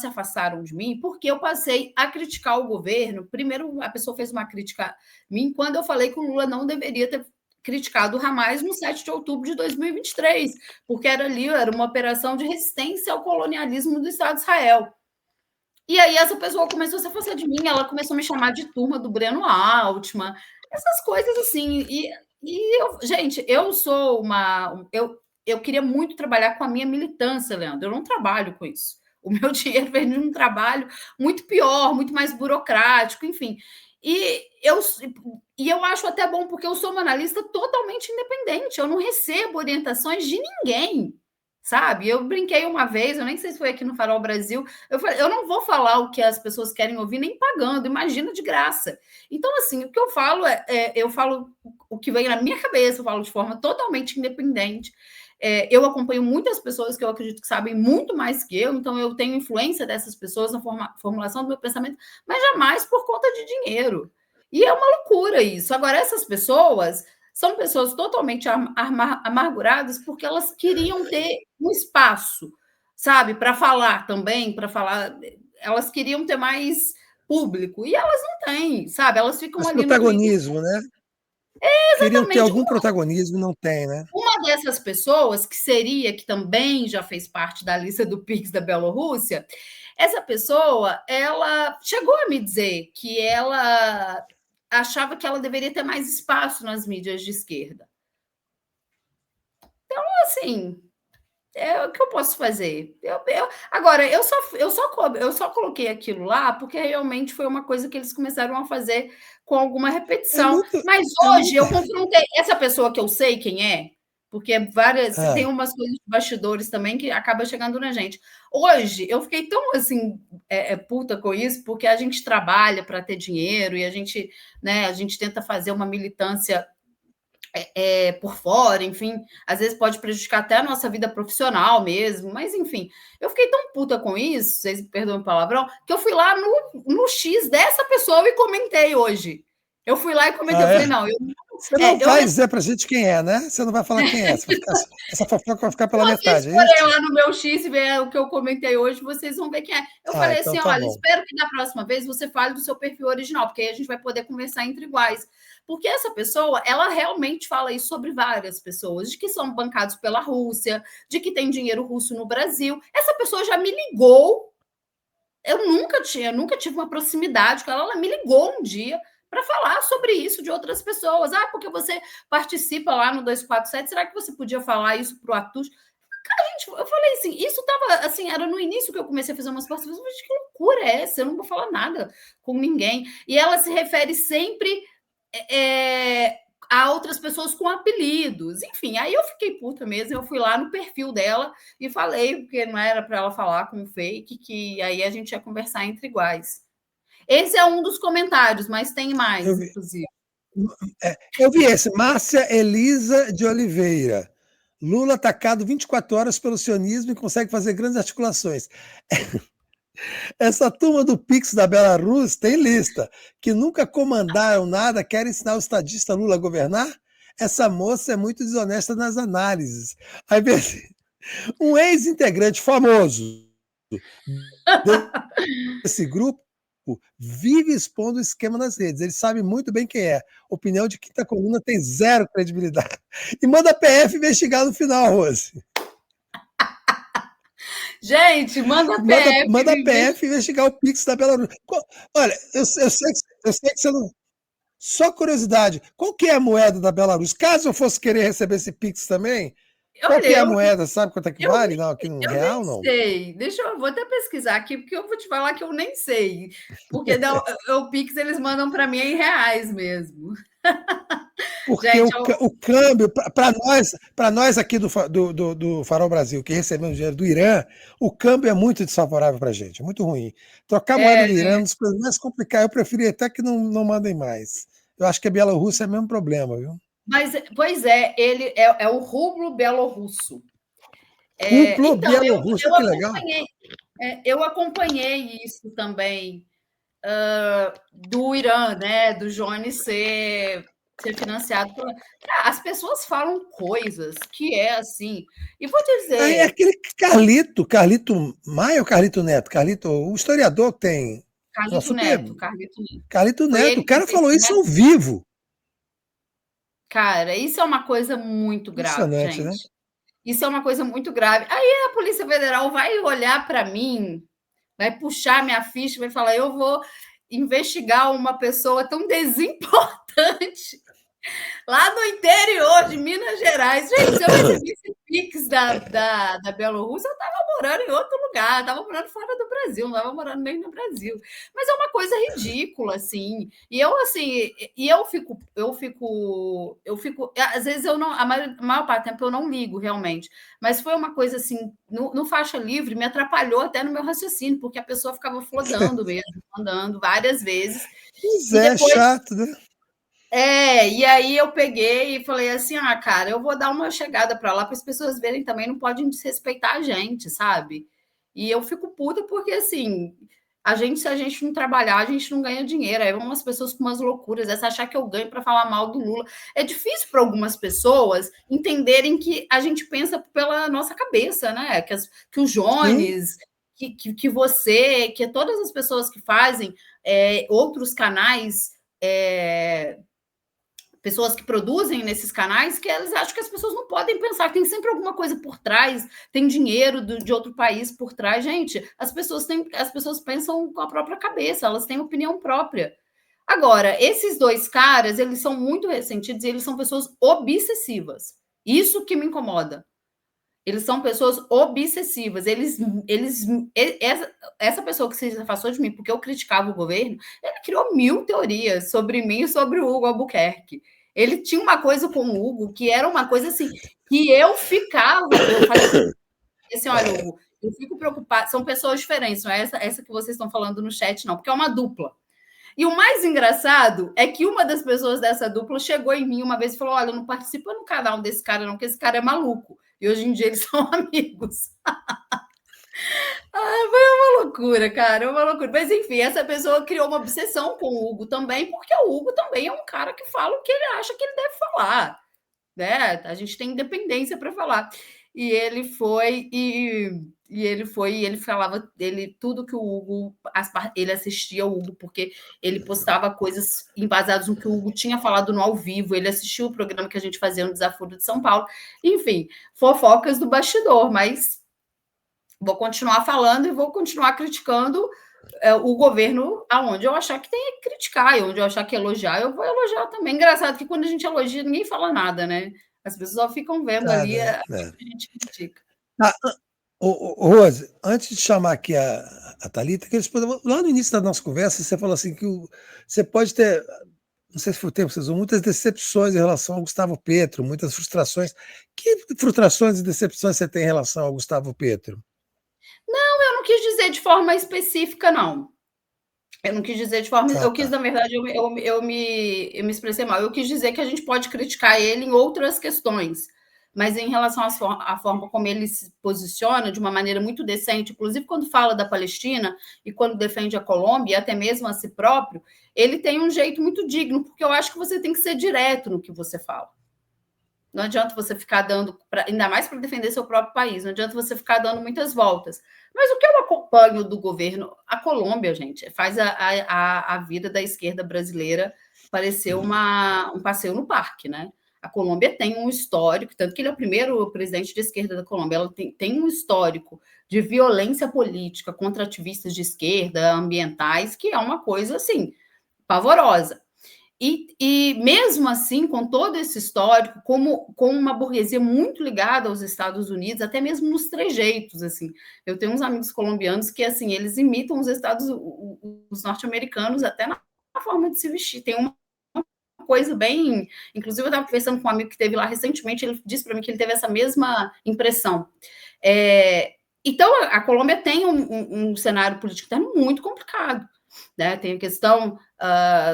se afastaram de mim porque eu passei a criticar o governo. Primeiro, a pessoa fez uma crítica a mim quando eu falei que o Lula não deveria ter criticado o Hamas no 7 de outubro de 2023, porque era uma operação de resistência ao colonialismo do Estado de Israel. E aí essa pessoa começou a se afastar de mim, ela começou a me chamar de turma do Breno Altman, essas coisas assim. Gente, eu sou uma... Eu queria muito trabalhar com a minha militância, Leandro. Eu não trabalho com isso. O meu dinheiro vem de um trabalho muito pior, muito mais burocrático, enfim. E eu acho até bom, porque eu sou uma analista totalmente independente. Eu não recebo orientações de ninguém, sabe? Eu brinquei uma vez, eu nem sei se foi aqui no Farol Brasil, eu falei, eu não vou falar o que as pessoas querem ouvir nem pagando, imagina de graça. Então, assim, o que eu falo eu falo o que vem na minha cabeça, eu falo de forma totalmente independente. Eu acompanho muitas pessoas que eu acredito que sabem muito mais que eu, então eu tenho influência dessas pessoas na formulação do meu pensamento, mas jamais por conta de dinheiro. E é uma loucura isso. Agora, essas pessoas são pessoas totalmente amarguradas porque elas queriam ter um espaço, sabe, para falar também, para falar. Elas queriam ter mais público e elas não têm, sabe? Elas ficam Mas ali protagonismo, né? Queriam ter algum protagonismo, não tem, né? Uma dessas pessoas, que também já fez parte da lista do PIX da Bielorrússia, essa pessoa, ela chegou a me dizer que ela achava que ela deveria ter mais espaço nas mídias de esquerda. Então, assim, o que eu posso fazer? Agora, eu só coloquei aquilo lá porque realmente foi uma coisa que eles começaram a fazer com alguma repetição. Mas hoje eu confrontei essa pessoa que eu sei quem é, porque tem umas coisas de bastidores também que acaba chegando na gente. Hoje eu fiquei tão assim puta com isso, porque a gente trabalha para ter dinheiro e a gente tenta fazer uma militância por fora, enfim, às vezes pode prejudicar até a nossa vida profissional mesmo, mas enfim, eu fiquei tão puta com isso, vocês me perdoem o palavrão, que eu fui lá no X dessa pessoa e comentei hoje. Eu fui lá e comentei, eu falei, não, você não vai dizer pra gente quem é, né? Você não vai falar quem é, essa fofoca vai ficar pela metade. Se forem lá no meu X e ver o que eu comentei hoje, vocês vão ver quem é. Eu falei então assim, olha, espero que da próxima vez você fale do seu perfil original, porque aí a gente vai poder conversar entre iguais. Porque essa pessoa, ela realmente fala isso sobre várias pessoas, de que são bancados pela Rússia, de que tem dinheiro russo no Brasil. Essa pessoa já me ligou. Eu nunca tive uma proximidade com ela. Ela me ligou um dia para falar sobre isso de outras pessoas. Porque você participa lá no 247, será que você podia falar isso para o Atush? Eu falei assim, isso estava assim, era no início que eu comecei a fazer umas participações, mas que loucura é essa? Eu não vou falar nada com ninguém. E ela se refere sempre a outras pessoas com apelidos. Enfim, aí eu fiquei puta mesmo, eu fui lá no perfil dela e falei, porque não era para ela falar com fake, que aí a gente ia conversar entre iguais. Esse é um dos comentários, mas tem mais, inclusive. Eu vi esse, Márcia Elisa de Oliveira. Lula atacado 24 horas pelo sionismo e consegue fazer grandes articulações. Essa turma do Pix da Belarus tem lista, que nunca comandaram nada, querem ensinar o estadista Lula a governar? Essa moça é muito desonesta nas análises. Aí, um ex-integrante famoso desse grupo vive expondo o esquema nas redes. Ele sabe muito bem quem é. Opinião de quinta coluna tem zero credibilidade. E manda a PF investigar no final, Rose. Gente, manda a PF. Manda a PF investigar o Pix da Belarus. Olha, eu sei que você não... Só curiosidade, qual que é a moeda da Belarus? Caso eu fosse querer receber esse Pix também, qual que é a moeda? Sabe quanto é que vale? Não, aqui no real, não? Eu sei. Vou até pesquisar aqui, porque eu vou te falar que eu nem sei. Porque o Pix eles mandam para mim em reais mesmo. Porque gente, o câmbio, para nós aqui do Farol Brasil, que recebemos dinheiro do Irã, o câmbio é muito desfavorável para a gente, é muito ruim. Trocar moeda do Irã é uma das coisas mais complicadas. Eu preferia até que não mandem mais. Eu acho que a Bielorrússia é o mesmo problema, viu? Mas, pois é, ele é o rublo belorrusso. Rublo belorrusso, que legal. Eu acompanhei isso também do Irã, né? Do Jones ser financiado por... As pessoas falam coisas que é assim. E vou te dizer... É aquele Carlito Maia ou Carlito Neto? O historiador que tem... Carlito Neto. Carlito Neto. O cara falou isso ao vivo. Cara, isso é uma coisa muito grave, gente. Né? Isso é uma coisa muito grave. Aí a Polícia Federal vai olhar para mim, vai puxar minha ficha, vai falar: eu vou investigar uma pessoa tão desimportante lá no interior de Minas Gerais. Gente, se eu recebi esse Pix da Bielorrússia, eu estava morando em outro lugar, estava morando fora do Brasil, não estava morando nem no Brasil. Mas é uma coisa ridícula, assim. E eu fico, às vezes eu não, a maior parte do tempo eu não ligo realmente. Mas foi uma coisa assim, no Faixa Livre, me atrapalhou até no meu raciocínio, porque a pessoa ficava flodando mesmo, mandando várias vezes. Pois é, depois, chato, né? E aí eu peguei e falei assim, cara, eu vou dar uma chegada para lá para as pessoas verem também, não podem desrespeitar a gente, sabe? E eu fico puta porque, assim, se a gente não trabalhar, a gente não ganha dinheiro. Aí vão umas pessoas com umas loucuras, essa achar que eu ganho para falar mal do Lula. É difícil para algumas pessoas entenderem que a gente pensa pela nossa cabeça, né? Que o Jones, que você, que todas as pessoas que fazem outros canais... pessoas que produzem nesses canais, que elas acham que as pessoas não podem pensar, que tem sempre alguma coisa por trás, tem dinheiro de outro país por trás. Gente, as pessoas pensam com a própria cabeça, elas têm opinião própria. Agora, esses dois caras, eles são muito ressentidos e eles são pessoas obsessivas. Isso que me incomoda. Eles são pessoas obsessivas. Essa pessoa que se afastou de mim porque eu criticava o governo, ele criou 1000 teorias sobre mim e sobre o Hugo Albuquerque. Ele tinha uma coisa com o Hugo que era uma coisa assim, que eu falei assim, olha, Hugo, eu fico preocupada. São pessoas diferentes, não é essa que vocês estão falando no chat, não, porque é uma dupla. E o mais engraçado é que uma das pessoas dessa dupla chegou em mim uma vez e falou: olha, não participa no canal desse cara, não, porque esse cara é maluco. E hoje em dia eles são amigos. Foi uma loucura, cara, uma loucura. Mas enfim, essa pessoa criou uma obsessão com o Hugo também, porque o Hugo também é um cara que fala o que ele acha que ele deve falar. Né? A gente tem independência para falar. E ele foi ele falava tudo que o Hugo, ele assistia o Hugo porque ele postava coisas embasadas no que o Hugo tinha falado no ao vivo, ele assistiu o programa que a gente fazia no Desafio de São Paulo, enfim, fofocas do bastidor, mas vou continuar falando e vou continuar criticando o governo aonde eu achar que tem que criticar, e onde eu achar que elogiar, eu vou elogiar também. Engraçado que quando a gente elogia, ninguém fala nada, né? As pessoas só ficam vendo ali a gente critica. Rose, antes de chamar aqui a Thalita, lá no início da nossa conversa, você falou assim que você pode ter, não sei se foi o tempo que você usou, muitas decepções em relação ao Gustavo Petro, muitas frustrações. Que frustrações e decepções você tem em relação ao Gustavo Petro? Não, eu não quis dizer de forma específica, não. Eu não quis dizer de forma... eu quis, na verdade, eu me expressei mal. Eu quis dizer que a gente pode criticar ele em outras questões, mas em relação à forma como ele se posiciona, de uma maneira muito decente, inclusive quando fala da Palestina e quando defende a Colômbia, e até mesmo a si próprio, ele tem um jeito muito digno, porque eu acho que você tem que ser direto no que você fala. Não adianta você ficar dando, ainda mais para defender seu próprio país, não adianta você ficar dando muitas voltas. Mas o que eu acompanho do governo, a Colômbia, gente, faz a vida da esquerda brasileira parecer um passeio no parque, né? A Colômbia tem um histórico, tanto que ele é o primeiro presidente de esquerda da Colômbia, ela tem um histórico de violência política contra ativistas de esquerda, ambientais, que é uma coisa, assim, pavorosa. E mesmo assim, com todo esse histórico, com uma burguesia muito ligada aos Estados Unidos, até mesmo nos trejeitos, assim. Eu tenho uns amigos colombianos que, assim, eles imitam os norte-americanos até na forma de se vestir. Tem uma coisa bem... Inclusive, eu estava conversando com um amigo que esteve lá recentemente, ele disse para mim que ele teve essa mesma impressão. Então, a Colômbia tem um cenário político interno muito complicado. Né? Tem a questão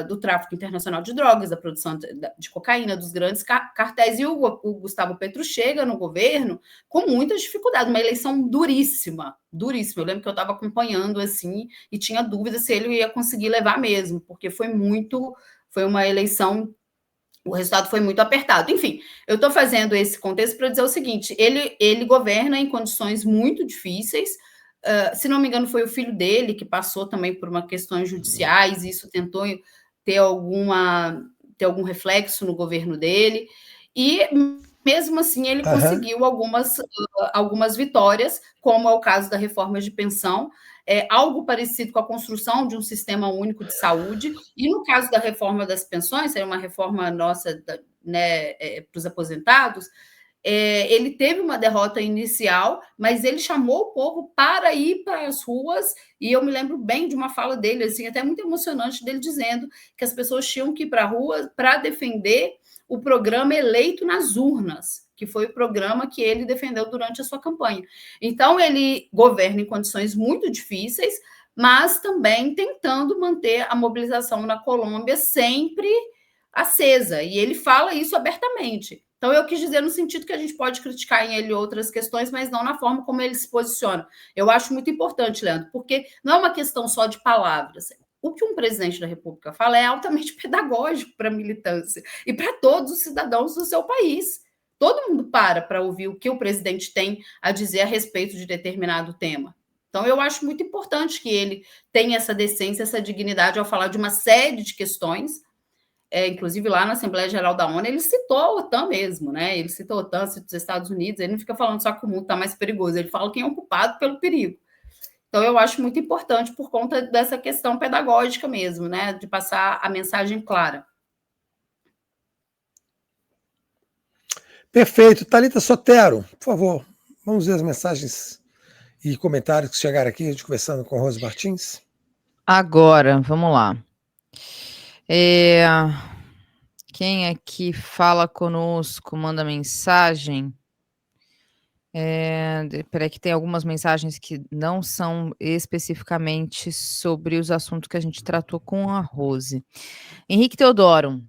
do tráfico internacional de drogas, da produção de cocaína, dos grandes cartéis, e o Gustavo Petro chega no governo com muitas dificuldades, uma eleição duríssima, duríssima. Eu lembro que eu estava acompanhando assim e tinha dúvida se ele ia conseguir levar mesmo, porque foi uma eleição, o resultado foi muito apertado. Enfim, eu estou fazendo esse contexto para dizer o seguinte: ele governa em condições muito difíceis. Se não me engano, foi o filho dele que passou também por uma questões judiciais, e isso tentou ter algum reflexo no governo dele, e mesmo assim ele conseguiu algumas vitórias, como é o caso da reforma de pensão, algo parecido com a construção de um sistema único de saúde, e no caso da reforma das pensões, é uma reforma nossa, né, para os aposentados, ele teve uma derrota inicial, mas ele chamou o povo para ir para as ruas, e eu me lembro bem de uma fala dele, assim, até muito emocionante, dele dizendo que as pessoas tinham que ir para a rua para defender o programa eleito nas urnas, que foi o programa que ele defendeu durante a sua campanha. Então, ele governa em condições muito difíceis, mas também tentando manter a mobilização na Colômbia sempre acesa, e ele fala isso abertamente. Então, eu quis dizer no sentido que a gente pode criticar em ele outras questões, mas não na forma como ele se posiciona. Eu acho muito importante, Leandro, porque não é uma questão só de palavras. O que um presidente da República fala é altamente pedagógico para a militância e para todos os cidadãos do seu país. Todo mundo para ouvir o que o presidente tem a dizer a respeito de determinado tema. Então, eu acho muito importante que ele tenha essa decência, essa dignidade ao falar de uma série de questões. Inclusive lá na Assembleia Geral da ONU, ele citou a OTAN mesmo, né? Ele citou a OTAN, citou os Estados Unidos, ele não fica falando só que o mundo está mais perigoso, ele fala quem é o culpado pelo perigo. Então, eu acho muito importante por conta dessa questão pedagógica mesmo, né? De passar a mensagem clara. Perfeito. Thalita Sotero, por favor, vamos ver as mensagens e comentários que chegaram aqui, a gente conversando com Rose Martins. Agora, vamos lá. Quem aqui fala conosco, manda mensagem. Peraí, que tem algumas mensagens que não são especificamente sobre os assuntos que a gente tratou com a Rose. Henrique Teodoro.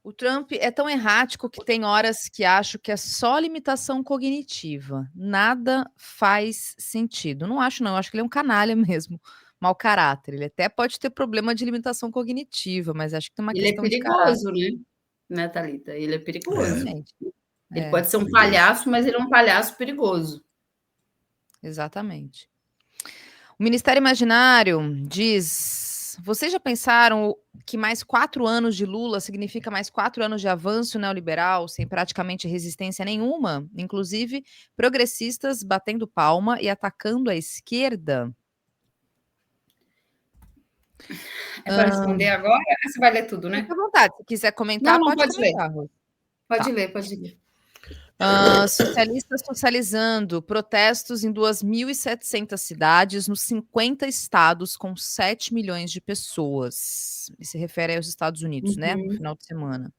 O Trump é tão errático que tem horas que acho que é só limitação cognitiva. Nada faz sentido. Não acho, não. Eu acho que ele é um canalha mesmo. Mau caráter. Ele até pode ter problema de limitação cognitiva, mas acho que tem uma questão de caráter. Ele é perigoso, né, Thalita? Ele é perigoso. Exatamente. Ele pode ser um palhaço, mas ele é um palhaço perigoso. Exatamente. O Ministério Imaginário diz: vocês já pensaram que mais 4 anos de Lula significa mais 4 anos de avanço neoliberal, sem praticamente resistência nenhuma? Inclusive, progressistas batendo palma e atacando a esquerda? É para responder agora? Você vai ler tudo, né? Fique à vontade. Se quiser comentar, não, pode comentar. ler. Pode ler. Socialistas socializando, protestos em 2.700 cidades, nos 50 estados, com 7 milhões de pessoas. Isso se refere aos Estados Unidos, né? No final de semana.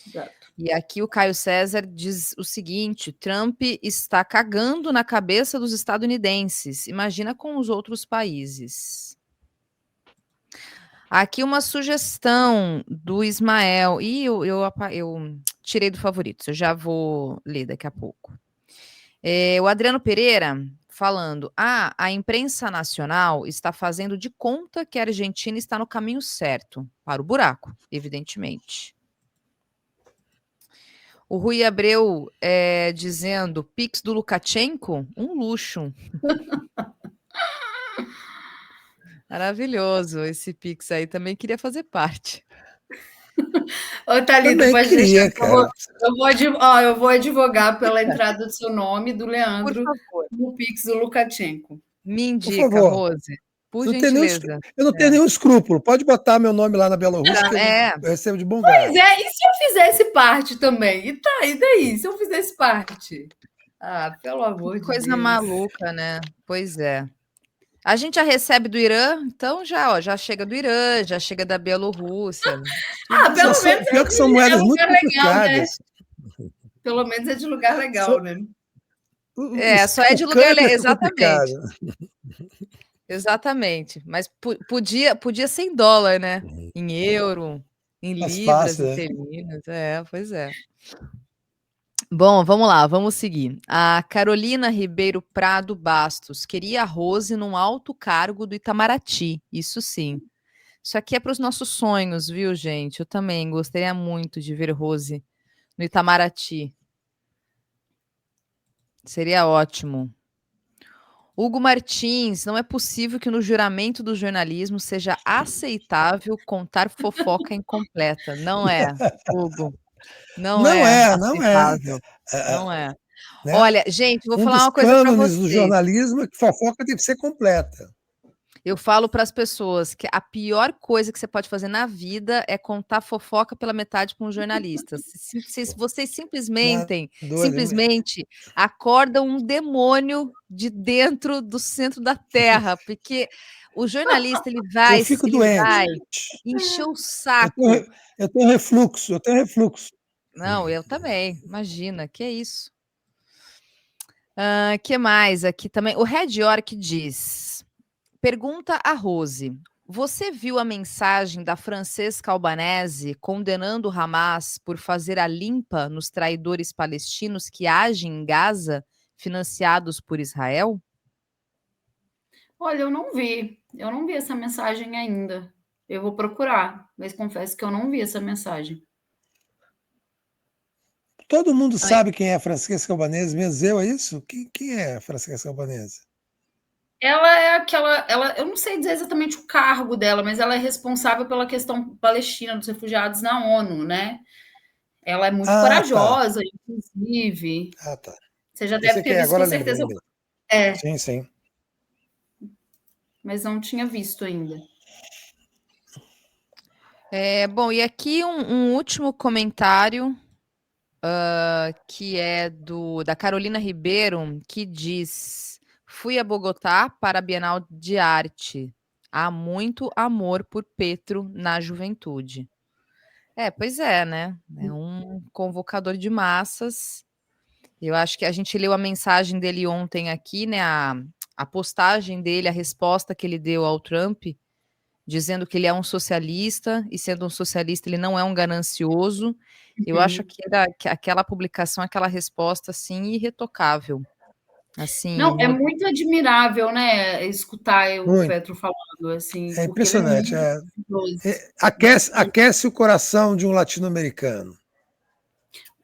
Exato. E aqui o Caio César diz o seguinte: Trump está cagando na cabeça dos estadunidenses. Imagina com os outros países. Aqui uma sugestão do Ismael. E eu tirei do favoritos, eu já vou ler daqui a pouco. O Adriano Pereira falando: a imprensa nacional está fazendo de conta que a Argentina está no caminho certo, para o buraco, evidentemente. O Rui Abreu dizendo, Pix do Lukashenko, um luxo. Maravilhoso esse Pix aí, também queria fazer parte. Ô, Thalita, Também pode queria, deixar que cara. eu vou advogar pela entrada do seu nome, do Por Leandro, favor, no Pix do Lukashenko. me Por indica, favor. Rose, por Não tenho nenhum, gentileza. eu não tenho nenhum escrúpulo. Pode botar meu nome lá na Bielorrússia que eu recebo de bom grado. Pois é, e se eu fizesse parte também? E daí? Se eu fizesse parte? Ah, pelo amor de Coisa Deus. maluca, né? Pois é. A gente já recebe do Irã, então já chega do Irã, já chega da Bielorrússia. Pelo menos Pior que são moedas muito lugar legal, né? complicadas. Pelo menos é de lugar legal, né? Só é de O lugar câmbio é exatamente. complicado. Exatamente. Mas podia ser em dólar, né? Em euro, em Mais libras fácil, né? esterlinas. Pois é. Bom, vamos lá, vamos seguir. A Carolina Ribeiro Prado Bastos queria a Rose num alto cargo do Itamaraty. Isso sim. Isso aqui é para os nossos sonhos, viu, gente? Eu também gostaria muito de ver Rose no Itamaraty. Seria ótimo. Hugo Martins, não é possível que no juramento do jornalismo seja aceitável contar fofoca incompleta. Não é, Hugo. Não é Não é. aceitável. Não é. Né? Olha, gente, vou Um falar dos uma coisa para cânones do vocês. jornalismo é que fofoca tem que ser completa. Eu falo para as pessoas que a pior coisa que você pode fazer na vida é contar fofoca pela metade com um jornalista. Vocês simplesmente acordam um demônio de dentro do centro da Terra, porque o jornalista Eu fico vai doente. encher o saco. Eu tenho refluxo. Não, eu também. Imagina, que é isso. Que mais aqui também? O Red York diz. Pergunta a Rose: você viu a mensagem da Francesca Albanese condenando o Hamas por fazer a limpa nos traidores palestinos que agem em Gaza, financiados por Israel? Olha, eu não vi essa mensagem ainda. Eu vou procurar, mas confesso que eu não vi essa mensagem. Todo mundo sabe quem é a Francesca Albanese, menos eu, é isso? Quem é a Francesca Albanese? Ela é aquela, eu não sei dizer exatamente o cargo dela, mas ela é responsável pela questão palestina dos refugiados na ONU, né? Ela é muito corajosa, inclusive. Tá. Você já Eu deve sei ter que visto, com agora certeza. lembrei. Sim. Mas não tinha visto ainda. Bom, e aqui um último comentário que é da Carolina Ribeiro, que diz: fui a Bogotá para a Bienal de Arte. Há muito amor por Petro na juventude. Pois é, né? É um convocador de massas. Eu acho que a gente leu a mensagem dele ontem aqui, né? A postagem dele, a resposta que ele deu ao Trump, dizendo que ele é um socialista, e sendo um socialista, ele não é um ganancioso. Eu acho que aquela publicação, aquela resposta, assim, irretocável. Assim, Não, é muito admirável, né, escutar o Petro falando, assim, É porque ele é impressionante. muito Aquece o coração de um latino-americano.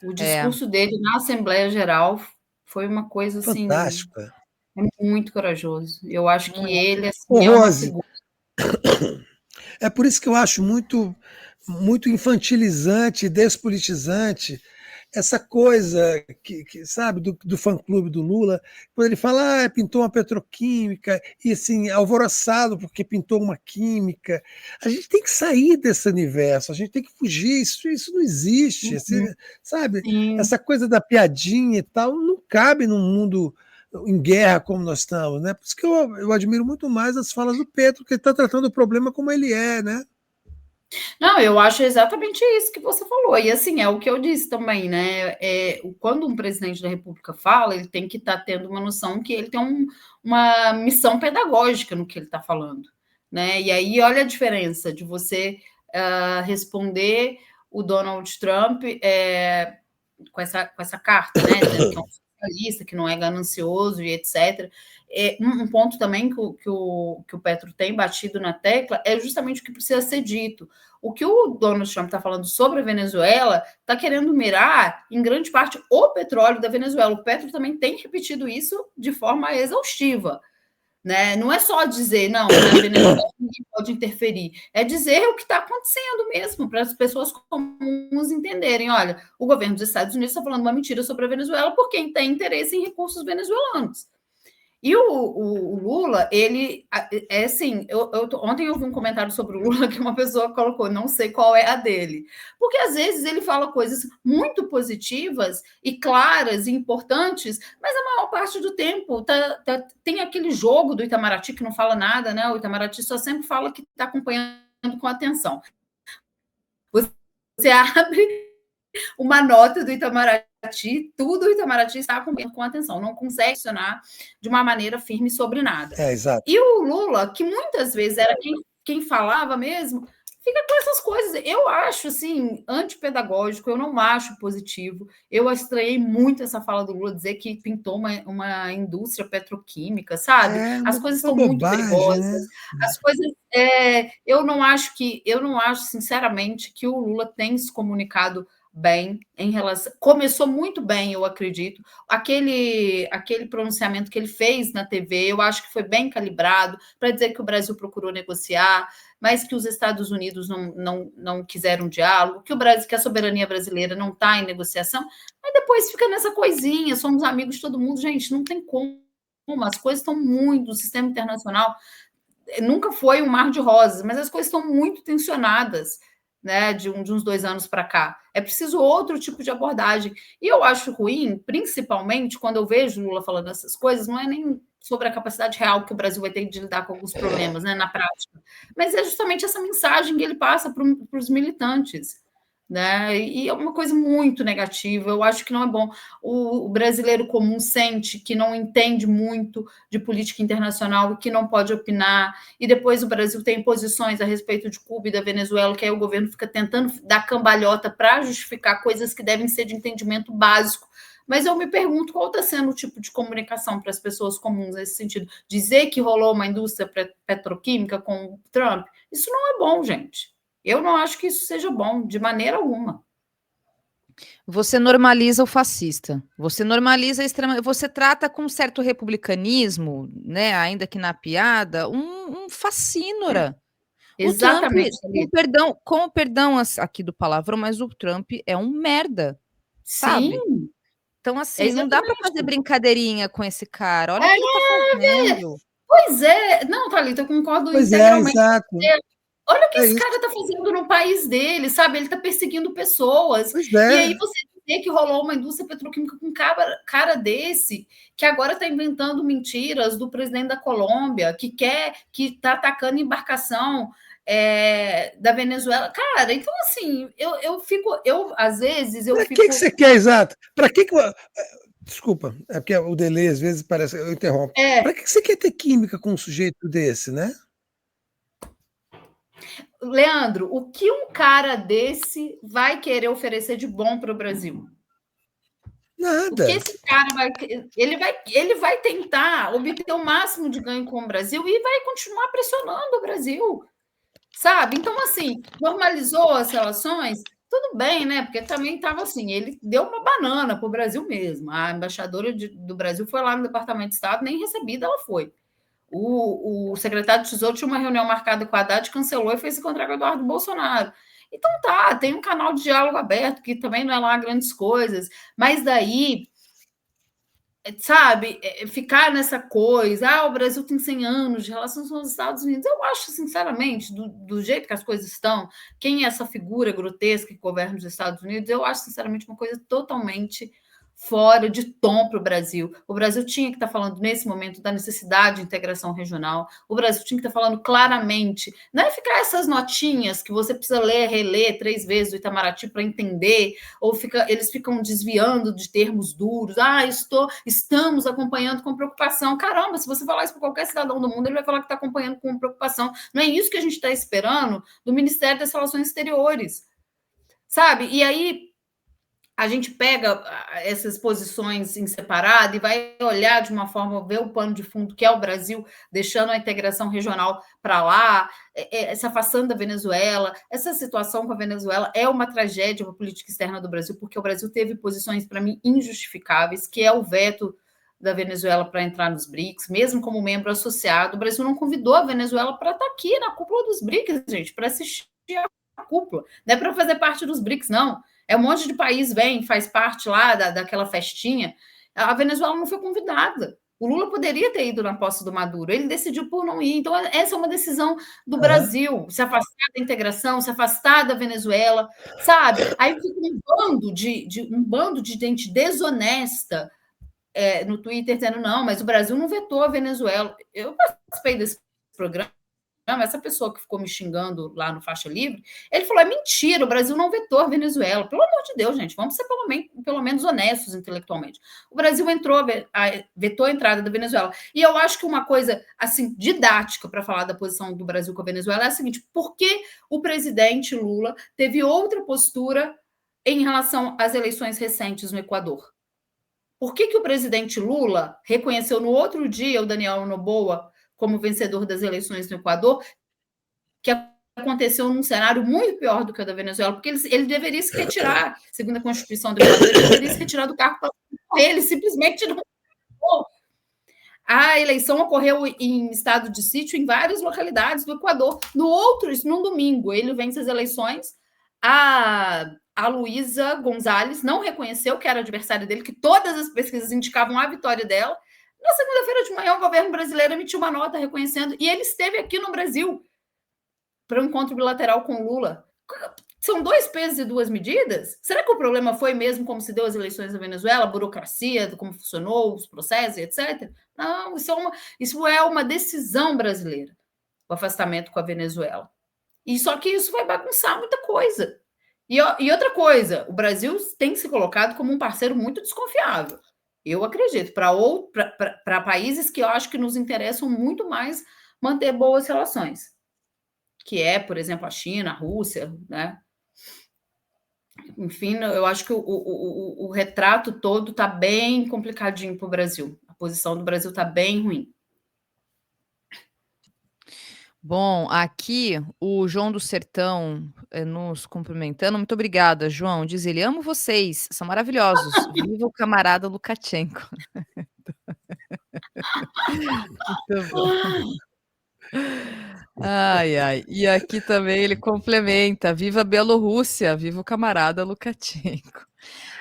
O discurso dele na Assembleia Geral foi uma coisa, assim, Fantástico. muito corajoso. Eu acho que ele, assim, Ô, é uma Rose, figura. é por isso que eu acho muito infantilizante, despolitizante essa coisa que sabe, do fã-clube do Lula, quando ele fala, pintou uma petroquímica, e assim, alvoroçado porque pintou uma química. A gente tem que sair desse universo, a gente tem que fugir, isso não existe, assim, sabe? Sim. Essa coisa da piadinha e tal, não cabe num mundo em guerra como nós estamos, né? Por isso que eu admiro muito mais as falas do Petro, que ele está tratando o problema como ele é, né? Não, eu acho exatamente isso que você falou. E assim, é o que eu disse também, né? Quando um presidente da República fala, ele tem que estar tendo uma noção que ele tem uma missão pedagógica no que ele está falando, né? E aí, olha a diferença de você responder o Donald Trump com essa carta, né? Dizendo que é um capitalista, que não é ganancioso e etc. Um ponto também que o Petro tem batido na tecla é justamente o que precisa ser dito. O que o Donald Trump está falando sobre a Venezuela está querendo mirar, em grande parte, o petróleo da Venezuela. O Petro também tem repetido isso de forma exaustiva. Né? Não é só dizer, não, na Venezuela ninguém pode interferir, é dizer o que está acontecendo mesmo, para as pessoas comuns entenderem. Olha, o governo dos Estados Unidos está falando uma mentira sobre a Venezuela por quem tem interesse em recursos venezuelanos. E o Lula, ele é assim, ontem eu vi um comentário sobre o Lula que uma pessoa colocou, não sei qual é a dele, porque às vezes ele fala coisas muito positivas e claras e importantes, mas a maior parte do tempo tem aquele jogo do Itamaraty que não fala nada, né? O Itamaraty só sempre fala que está acompanhando com atenção. Você abre uma nota do Itamaraty, tudo o Itamaraty está acompanhando com atenção, não consegue funcionar de uma maneira firme sobre nada. Exato. E o Lula, que muitas vezes era quem falava mesmo, fica com essas coisas. Eu acho, assim, antipedagógico, eu não acho positivo. Eu estranhei muito essa fala do Lula, dizer que pintou uma indústria petroquímica, sabe? As coisas estão muito perigosas. Né? As coisas... eu não acho, sinceramente, que o Lula tem se comunicado bem em relação. Começou muito bem, eu acredito. Aquele pronunciamento que ele fez na TV, eu acho que foi bem calibrado para dizer que o Brasil procurou negociar, mas que os Estados Unidos não quiseram diálogo, que a soberania brasileira não está em negociação, mas depois fica nessa coisinha, somos amigos de todo mundo. Gente, não tem como, as coisas estão muito, o sistema internacional nunca foi um mar de rosas, mas as coisas estão muito tensionadas, né, de uns 2 anos para cá. É preciso outro tipo de abordagem. E eu acho ruim, principalmente quando eu vejo Lula falando essas coisas, não é nem sobre a capacidade real que o Brasil vai ter de lidar com alguns problemas, né, na prática, mas é justamente essa mensagem que ele passa para os militantes. Né? E é uma coisa muito negativa, eu acho que não é bom. O brasileiro comum sente que não entende muito de política internacional, que não pode opinar, e depois o Brasil tem posições a respeito de Cuba e da Venezuela, que aí o governo fica tentando dar cambalhota para justificar coisas que devem ser de entendimento básico. Mas eu me pergunto qual está sendo o tipo de comunicação para as pessoas comuns nesse sentido. Dizer que rolou uma indústria petroquímica com o Trump, isso não é bom, gente. Eu não acho que isso seja bom, de maneira alguma. Você normaliza o fascista, você normaliza a extrema, você trata com certo republicanismo, né, ainda que na piada, um fascínora. Exatamente. O Trump, com o perdão aqui do palavrão, mas o Trump é um merda, sabe? Sim. Então, assim, não dá para fazer brincadeirinha com esse cara. Olha o que ele está fazendo. Pois é. Não, Thalita, eu concordo integralmente. Olha o que esse cara está fazendo no país dele, sabe? Ele está perseguindo pessoas. E aí você vê que rolou uma indústria petroquímica com um cara desse, que agora está inventando mentiras do presidente da Colômbia, que está atacando embarcação da Venezuela. Cara, então assim, às vezes eu fico... Para que você quer, exato? Para que... Desculpa, é porque o delay às vezes parece... Eu interrompo. Para que você quer ter química com um sujeito desse, né? Leandro, o que um cara desse vai querer oferecer de bom para o Brasil? Nada. O que esse cara ele vai tentar obter o máximo de ganho com o Brasil e vai continuar pressionando o Brasil, sabe? Então, assim, normalizou as relações, tudo bem, né? Porque também estava assim, ele deu uma banana para o Brasil mesmo. A embaixadora do Brasil foi lá no Departamento de Estado, nem recebida ela foi. O secretário de Tesouro tinha uma reunião marcada com a Haddad, cancelou e foi se encontrar com o Eduardo Bolsonaro. Então tá, tem um canal de diálogo aberto, que também não é lá grandes coisas, mas daí, sabe, ficar nessa coisa, o Brasil tem 100 anos de relações com os Estados Unidos, eu acho, sinceramente, do jeito que as coisas estão, quem é essa figura grotesca que governa os Estados Unidos, eu acho, sinceramente, uma coisa totalmente fora de tom para o Brasil. O Brasil tinha que estar falando, nesse momento, da necessidade de integração regional. O Brasil tinha que estar falando claramente. Não é ficar essas notinhas que você precisa ler, reler 3 vezes o Itamaraty para entender, ou eles ficam desviando de termos duros. Estamos acompanhando com preocupação. Caramba, se você falar isso para qualquer cidadão do mundo, ele vai falar que está acompanhando com preocupação. Não é isso que a gente está esperando do Ministério das Relações Exteriores. Sabe? E aí, a gente pega essas posições em separado e vai olhar de uma forma, ver o pano de fundo que é o Brasil, deixando a integração regional para lá, se afastando da Venezuela. Essa situação com a Venezuela é uma tragédia para a política externa do Brasil, porque o Brasil teve posições, para mim, injustificáveis, que é o veto da Venezuela para entrar nos BRICS, mesmo como membro associado. O Brasil não convidou a Venezuela para estar aqui na cúpula dos BRICS, gente, para assistir a cúpula. Não é para fazer parte dos BRICS, não. É um monte de país vem, faz parte lá daquela festinha. A Venezuela não foi convidada. O Lula poderia ter ido na posse do Maduro, ele decidiu por não ir. Então, essa é uma decisão do Brasil, se afastar da integração, se afastar da Venezuela, sabe? Aí fica um bando de gente desonesta no Twitter dizendo, não, mas o Brasil não vetou a Venezuela. Eu participei desse programa, essa pessoa que ficou me xingando lá no Faixa Livre, ele falou, é mentira, o Brasil não vetou a Venezuela. Pelo amor de Deus, gente, vamos ser pelo menos honestos intelectualmente. O Brasil vetou a entrada da Venezuela. E eu acho que uma coisa, assim, didática para falar da posição do Brasil com a Venezuela é a seguinte, por que o presidente Lula teve outra postura em relação às eleições recentes no Equador? Por que o presidente Lula reconheceu no outro dia o Daniel Noboa como vencedor das eleições no Equador, que aconteceu num cenário muito pior do que o da Venezuela, porque ele deveria se retirar, segundo a Constituição do Equador, ele deveria se retirar do cargo para ele simplesmente não. A eleição ocorreu em estado de sítio em várias localidades do Equador. No domingo, ele vence as eleições. A Luísa Gonzalez não reconheceu que era adversária dele, que todas as pesquisas indicavam a vitória dela. Na segunda-feira de manhã, o governo brasileiro emitiu uma nota reconhecendo, e ele esteve aqui no Brasil para um encontro bilateral com Lula. São 2 pesos e 2 medidas? Será que o problema foi mesmo como se deu as eleições na Venezuela, a burocracia, como funcionou, os processos, etc.? Não, isso é uma decisão brasileira, o afastamento com a Venezuela. E só que isso vai bagunçar muita coisa. E outra coisa, o Brasil tem se colocado como um parceiro muito desconfiável. Eu acredito, para países que eu acho que nos interessam muito mais manter boas relações, que é, por exemplo, a China, a Rússia, né? Enfim, eu acho que o retrato todo está bem complicadinho para o Brasil. A posição do Brasil está bem ruim. Bom, aqui o João do Sertão nos cumprimentando. Muito obrigada, João. Diz ele: amo vocês, são maravilhosos. Viva o camarada Lukashenko. Muito bom. Ai, ai. E aqui também ele complementa: viva a Bielorrússia, viva o camarada Lukashenko.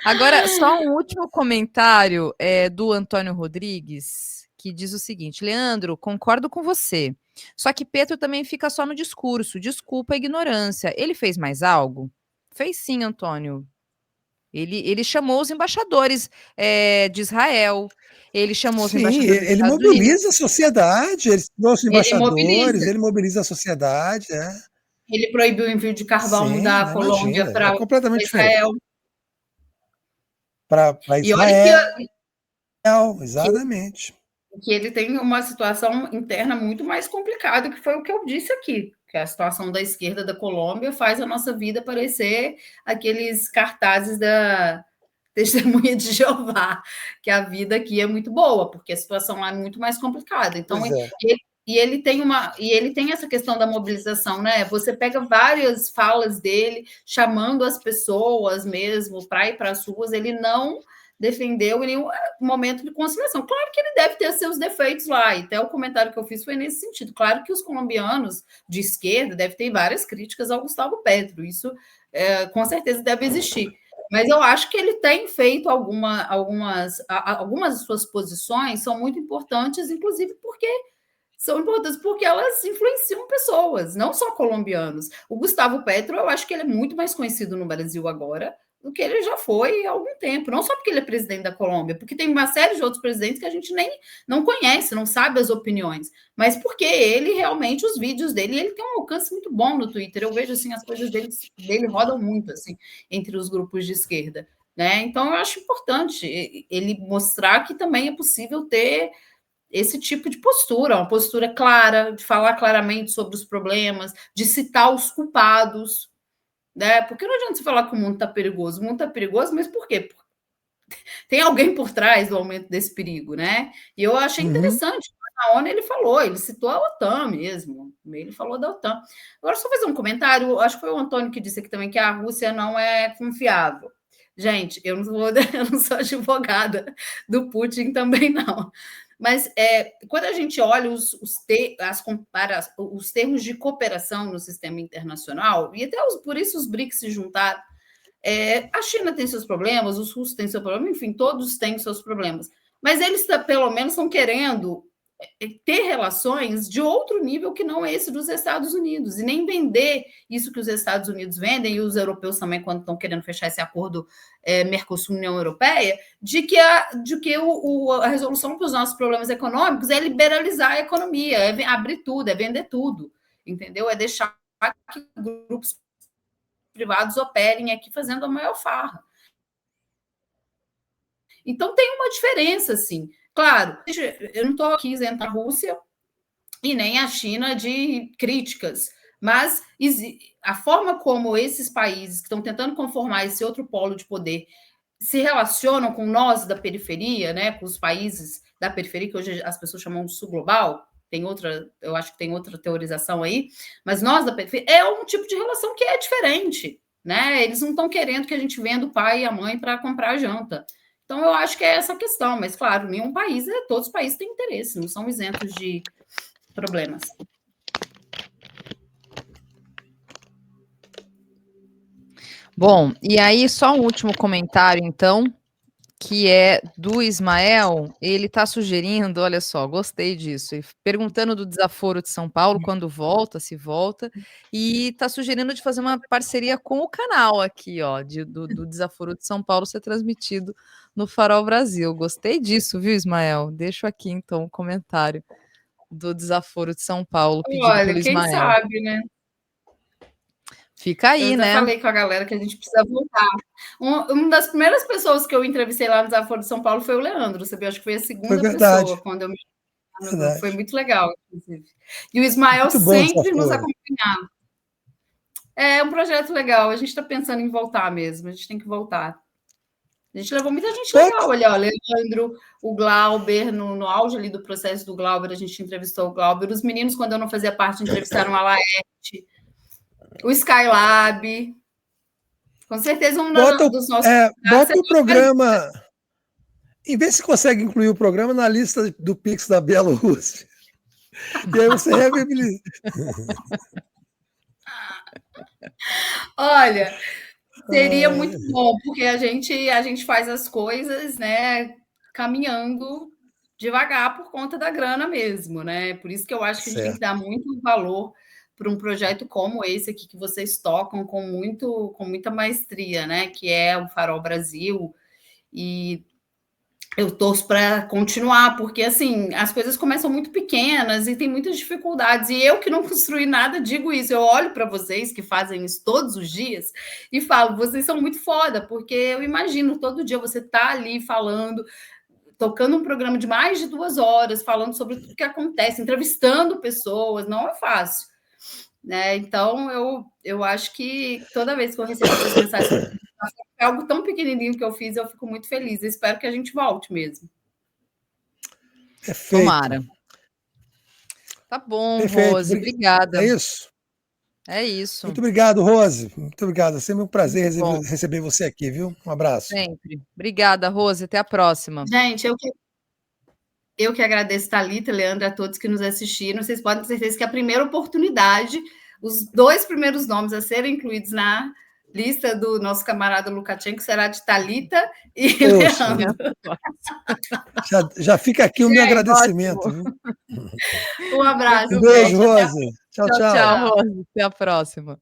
Agora, só um último comentário do Antônio Rodrigues, que diz o seguinte: Leandro, concordo com você. Só que Petro também fica só no discurso. Desculpa a ignorância. Ele fez mais algo? Fez sim, Antônio. Ele chamou os embaixadores de Israel. Ele chamou os embaixadores dos ele Estados mobiliza Unidos. a sociedade, ele trouxe embaixadores, ele mobiliza a sociedade. Ele proibiu o envio de carvão da Colômbia para completamente Israel. Para Israel, exatamente. Que ele tem uma situação interna muito mais complicada, que foi o que eu disse aqui, que a situação da esquerda da Colômbia faz a nossa vida parecer aqueles cartazes da Testemunha de Jeová, que a vida aqui é muito boa, porque a situação lá é muito mais complicada. Então, ele tem essa questão da mobilização, né? Você pega várias falas dele chamando as pessoas mesmo para ir para as ruas, ele não defendeu em nenhum momento de conciliação. Claro que ele deve ter seus defeitos lá, e até o comentário que eu fiz foi nesse sentido. Claro que os colombianos de esquerda devem ter várias críticas ao Gustavo Petro, isso com certeza deve existir. Mas eu acho que ele tem feito algumas de suas posições são muito importantes, inclusive porque elas influenciam pessoas, não só colombianos. O Gustavo Petro, eu acho que ele é muito mais conhecido no Brasil agora do que ele já foi há algum tempo. Não só porque ele é presidente da Colômbia, porque tem uma série de outros presidentes que a gente nem não conhece, não sabe as opiniões, mas porque ele realmente, os vídeos dele, ele tem um alcance muito bom no Twitter. Eu vejo assim, as coisas dele rodam muito assim entre os grupos de esquerda, né? Então eu acho importante ele mostrar que também é possível ter esse tipo de postura, uma postura clara, de falar claramente sobre os problemas, de citar os culpados, né? Porque não adianta você falar que o mundo está perigoso. O mundo está perigoso, mas por quê? Tem alguém por trás do aumento desse perigo, né? E eu achei interessante. Na ONU ele falou, ele citou a OTAN mesmo. Ele falou da OTAN. Agora, só fazer um comentário. Acho que foi o Antônio que disse aqui também que a Rússia não é confiável. Gente, eu não sou advogada do Putin também, não. Mas quando a gente olha os termos de cooperação no sistema internacional, e até por isso os BRICS se juntaram, a China tem seus problemas, os russos têm seus problemas, enfim, todos têm seus problemas. Mas eles, pelo menos, estão querendo ter relações de outro nível que não esse dos Estados Unidos, e nem vender isso que os Estados Unidos vendem, e os europeus também, quando estão querendo fechar esse acordo Mercosul-União Europeia, de que a resolução para os nossos problemas econômicos é liberalizar a economia, é abrir tudo, é vender tudo, entendeu? É deixar que grupos privados operem aqui fazendo a maior farra. Então, tem uma diferença, assim. Claro, eu não estou aqui isenta a Rússia e nem a China de críticas, mas a forma como esses países que estão tentando conformar esse outro polo de poder se relacionam com nós da periferia, né, com os países da periferia, que hoje as pessoas chamam de sul global, eu acho que tem outra teorização aí, mas nós da periferia, é um tipo de relação que é diferente, né? Eles não estão querendo que a gente venda o pai e a mãe para comprar a janta. Então, eu acho que é essa questão, mas, claro, nenhum país, todos os países têm interesse, não são isentos de problemas. Bom, e aí só um último comentário, então, que é do Ismael. Ele está sugerindo, olha só, gostei disso, perguntando do desaforo de São Paulo, quando volta, se volta, e está sugerindo de fazer uma parceria com o canal aqui, ó, do desaforo de São Paulo ser transmitido no Farol Brasil. Gostei disso, viu, Ismael? Deixo aqui, então, o comentário do desaforo de São Paulo, pedido pelo Ismael. Quem sabe, né? Fica aí, né? Eu falei com a galera que a gente precisa voltar. Uma das primeiras pessoas que eu entrevistei lá no Desaforo de São Paulo foi o Leandro, sabe? Acho que foi a segunda pessoa quando eu me... Foi muito legal, inclusive. E o Ismael sempre nos acompanhava. É um projeto legal, a gente está pensando em voltar mesmo, a gente tem que voltar. A gente levou muita gente legal, olha, o Leandro, o Glauber, no auge ali do processo do Glauber, a gente entrevistou o Glauber. Os meninos, quando eu não fazia parte, entrevistaram a Laerte, o Skylab, com certeza um dos nossos... Bota o programa... E vê se consegue incluir o programa na lista do Pix da Bielorrússia. E aí você reviabiliza. Olha, seria muito bom, porque a gente faz as coisas, né, caminhando devagar por conta da grana mesmo, né? Por isso que eu acho que a gente tem que dar muito valor para um projeto como esse aqui que vocês tocam com muita maestria, né? Que é o Farol Brasil. E eu torço para continuar, porque assim, as coisas começam muito pequenas e tem muitas dificuldades. E eu que não construí nada, digo isso. Eu olho para vocês que fazem isso todos os dias e falo, vocês são muito foda, porque eu imagino todo dia você tá ali falando, tocando um programa de mais de 2 horas, falando sobre tudo que acontece, entrevistando pessoas, não é fácil. Né? Então, eu acho que toda vez que eu recebo essas mensagens, é algo tão pequenininho que eu fiz, eu fico muito feliz. Eu espero que a gente volte mesmo. Perfeito. Tomara. Tá bom, perfeito. Rose, obrigada. É isso? É isso. Muito obrigado, Rose. Muito obrigado. É sempre um prazer receber você aqui, viu? Um abraço. Sempre. Obrigada, Rose. Até a próxima. Gente, eu que agradeço, Thalita, Leandro, a todos que nos assistiram. Vocês podem ter certeza que a primeira oportunidade, os 2 primeiros nomes a serem incluídos na lista do nosso camarada Lukashenko será de Thalita e Leandro. Já fica aqui o meu agradecimento. Viu? Um abraço. Um beijo, Rose. Tchau, tchau. Tchau, Rose. Até a próxima.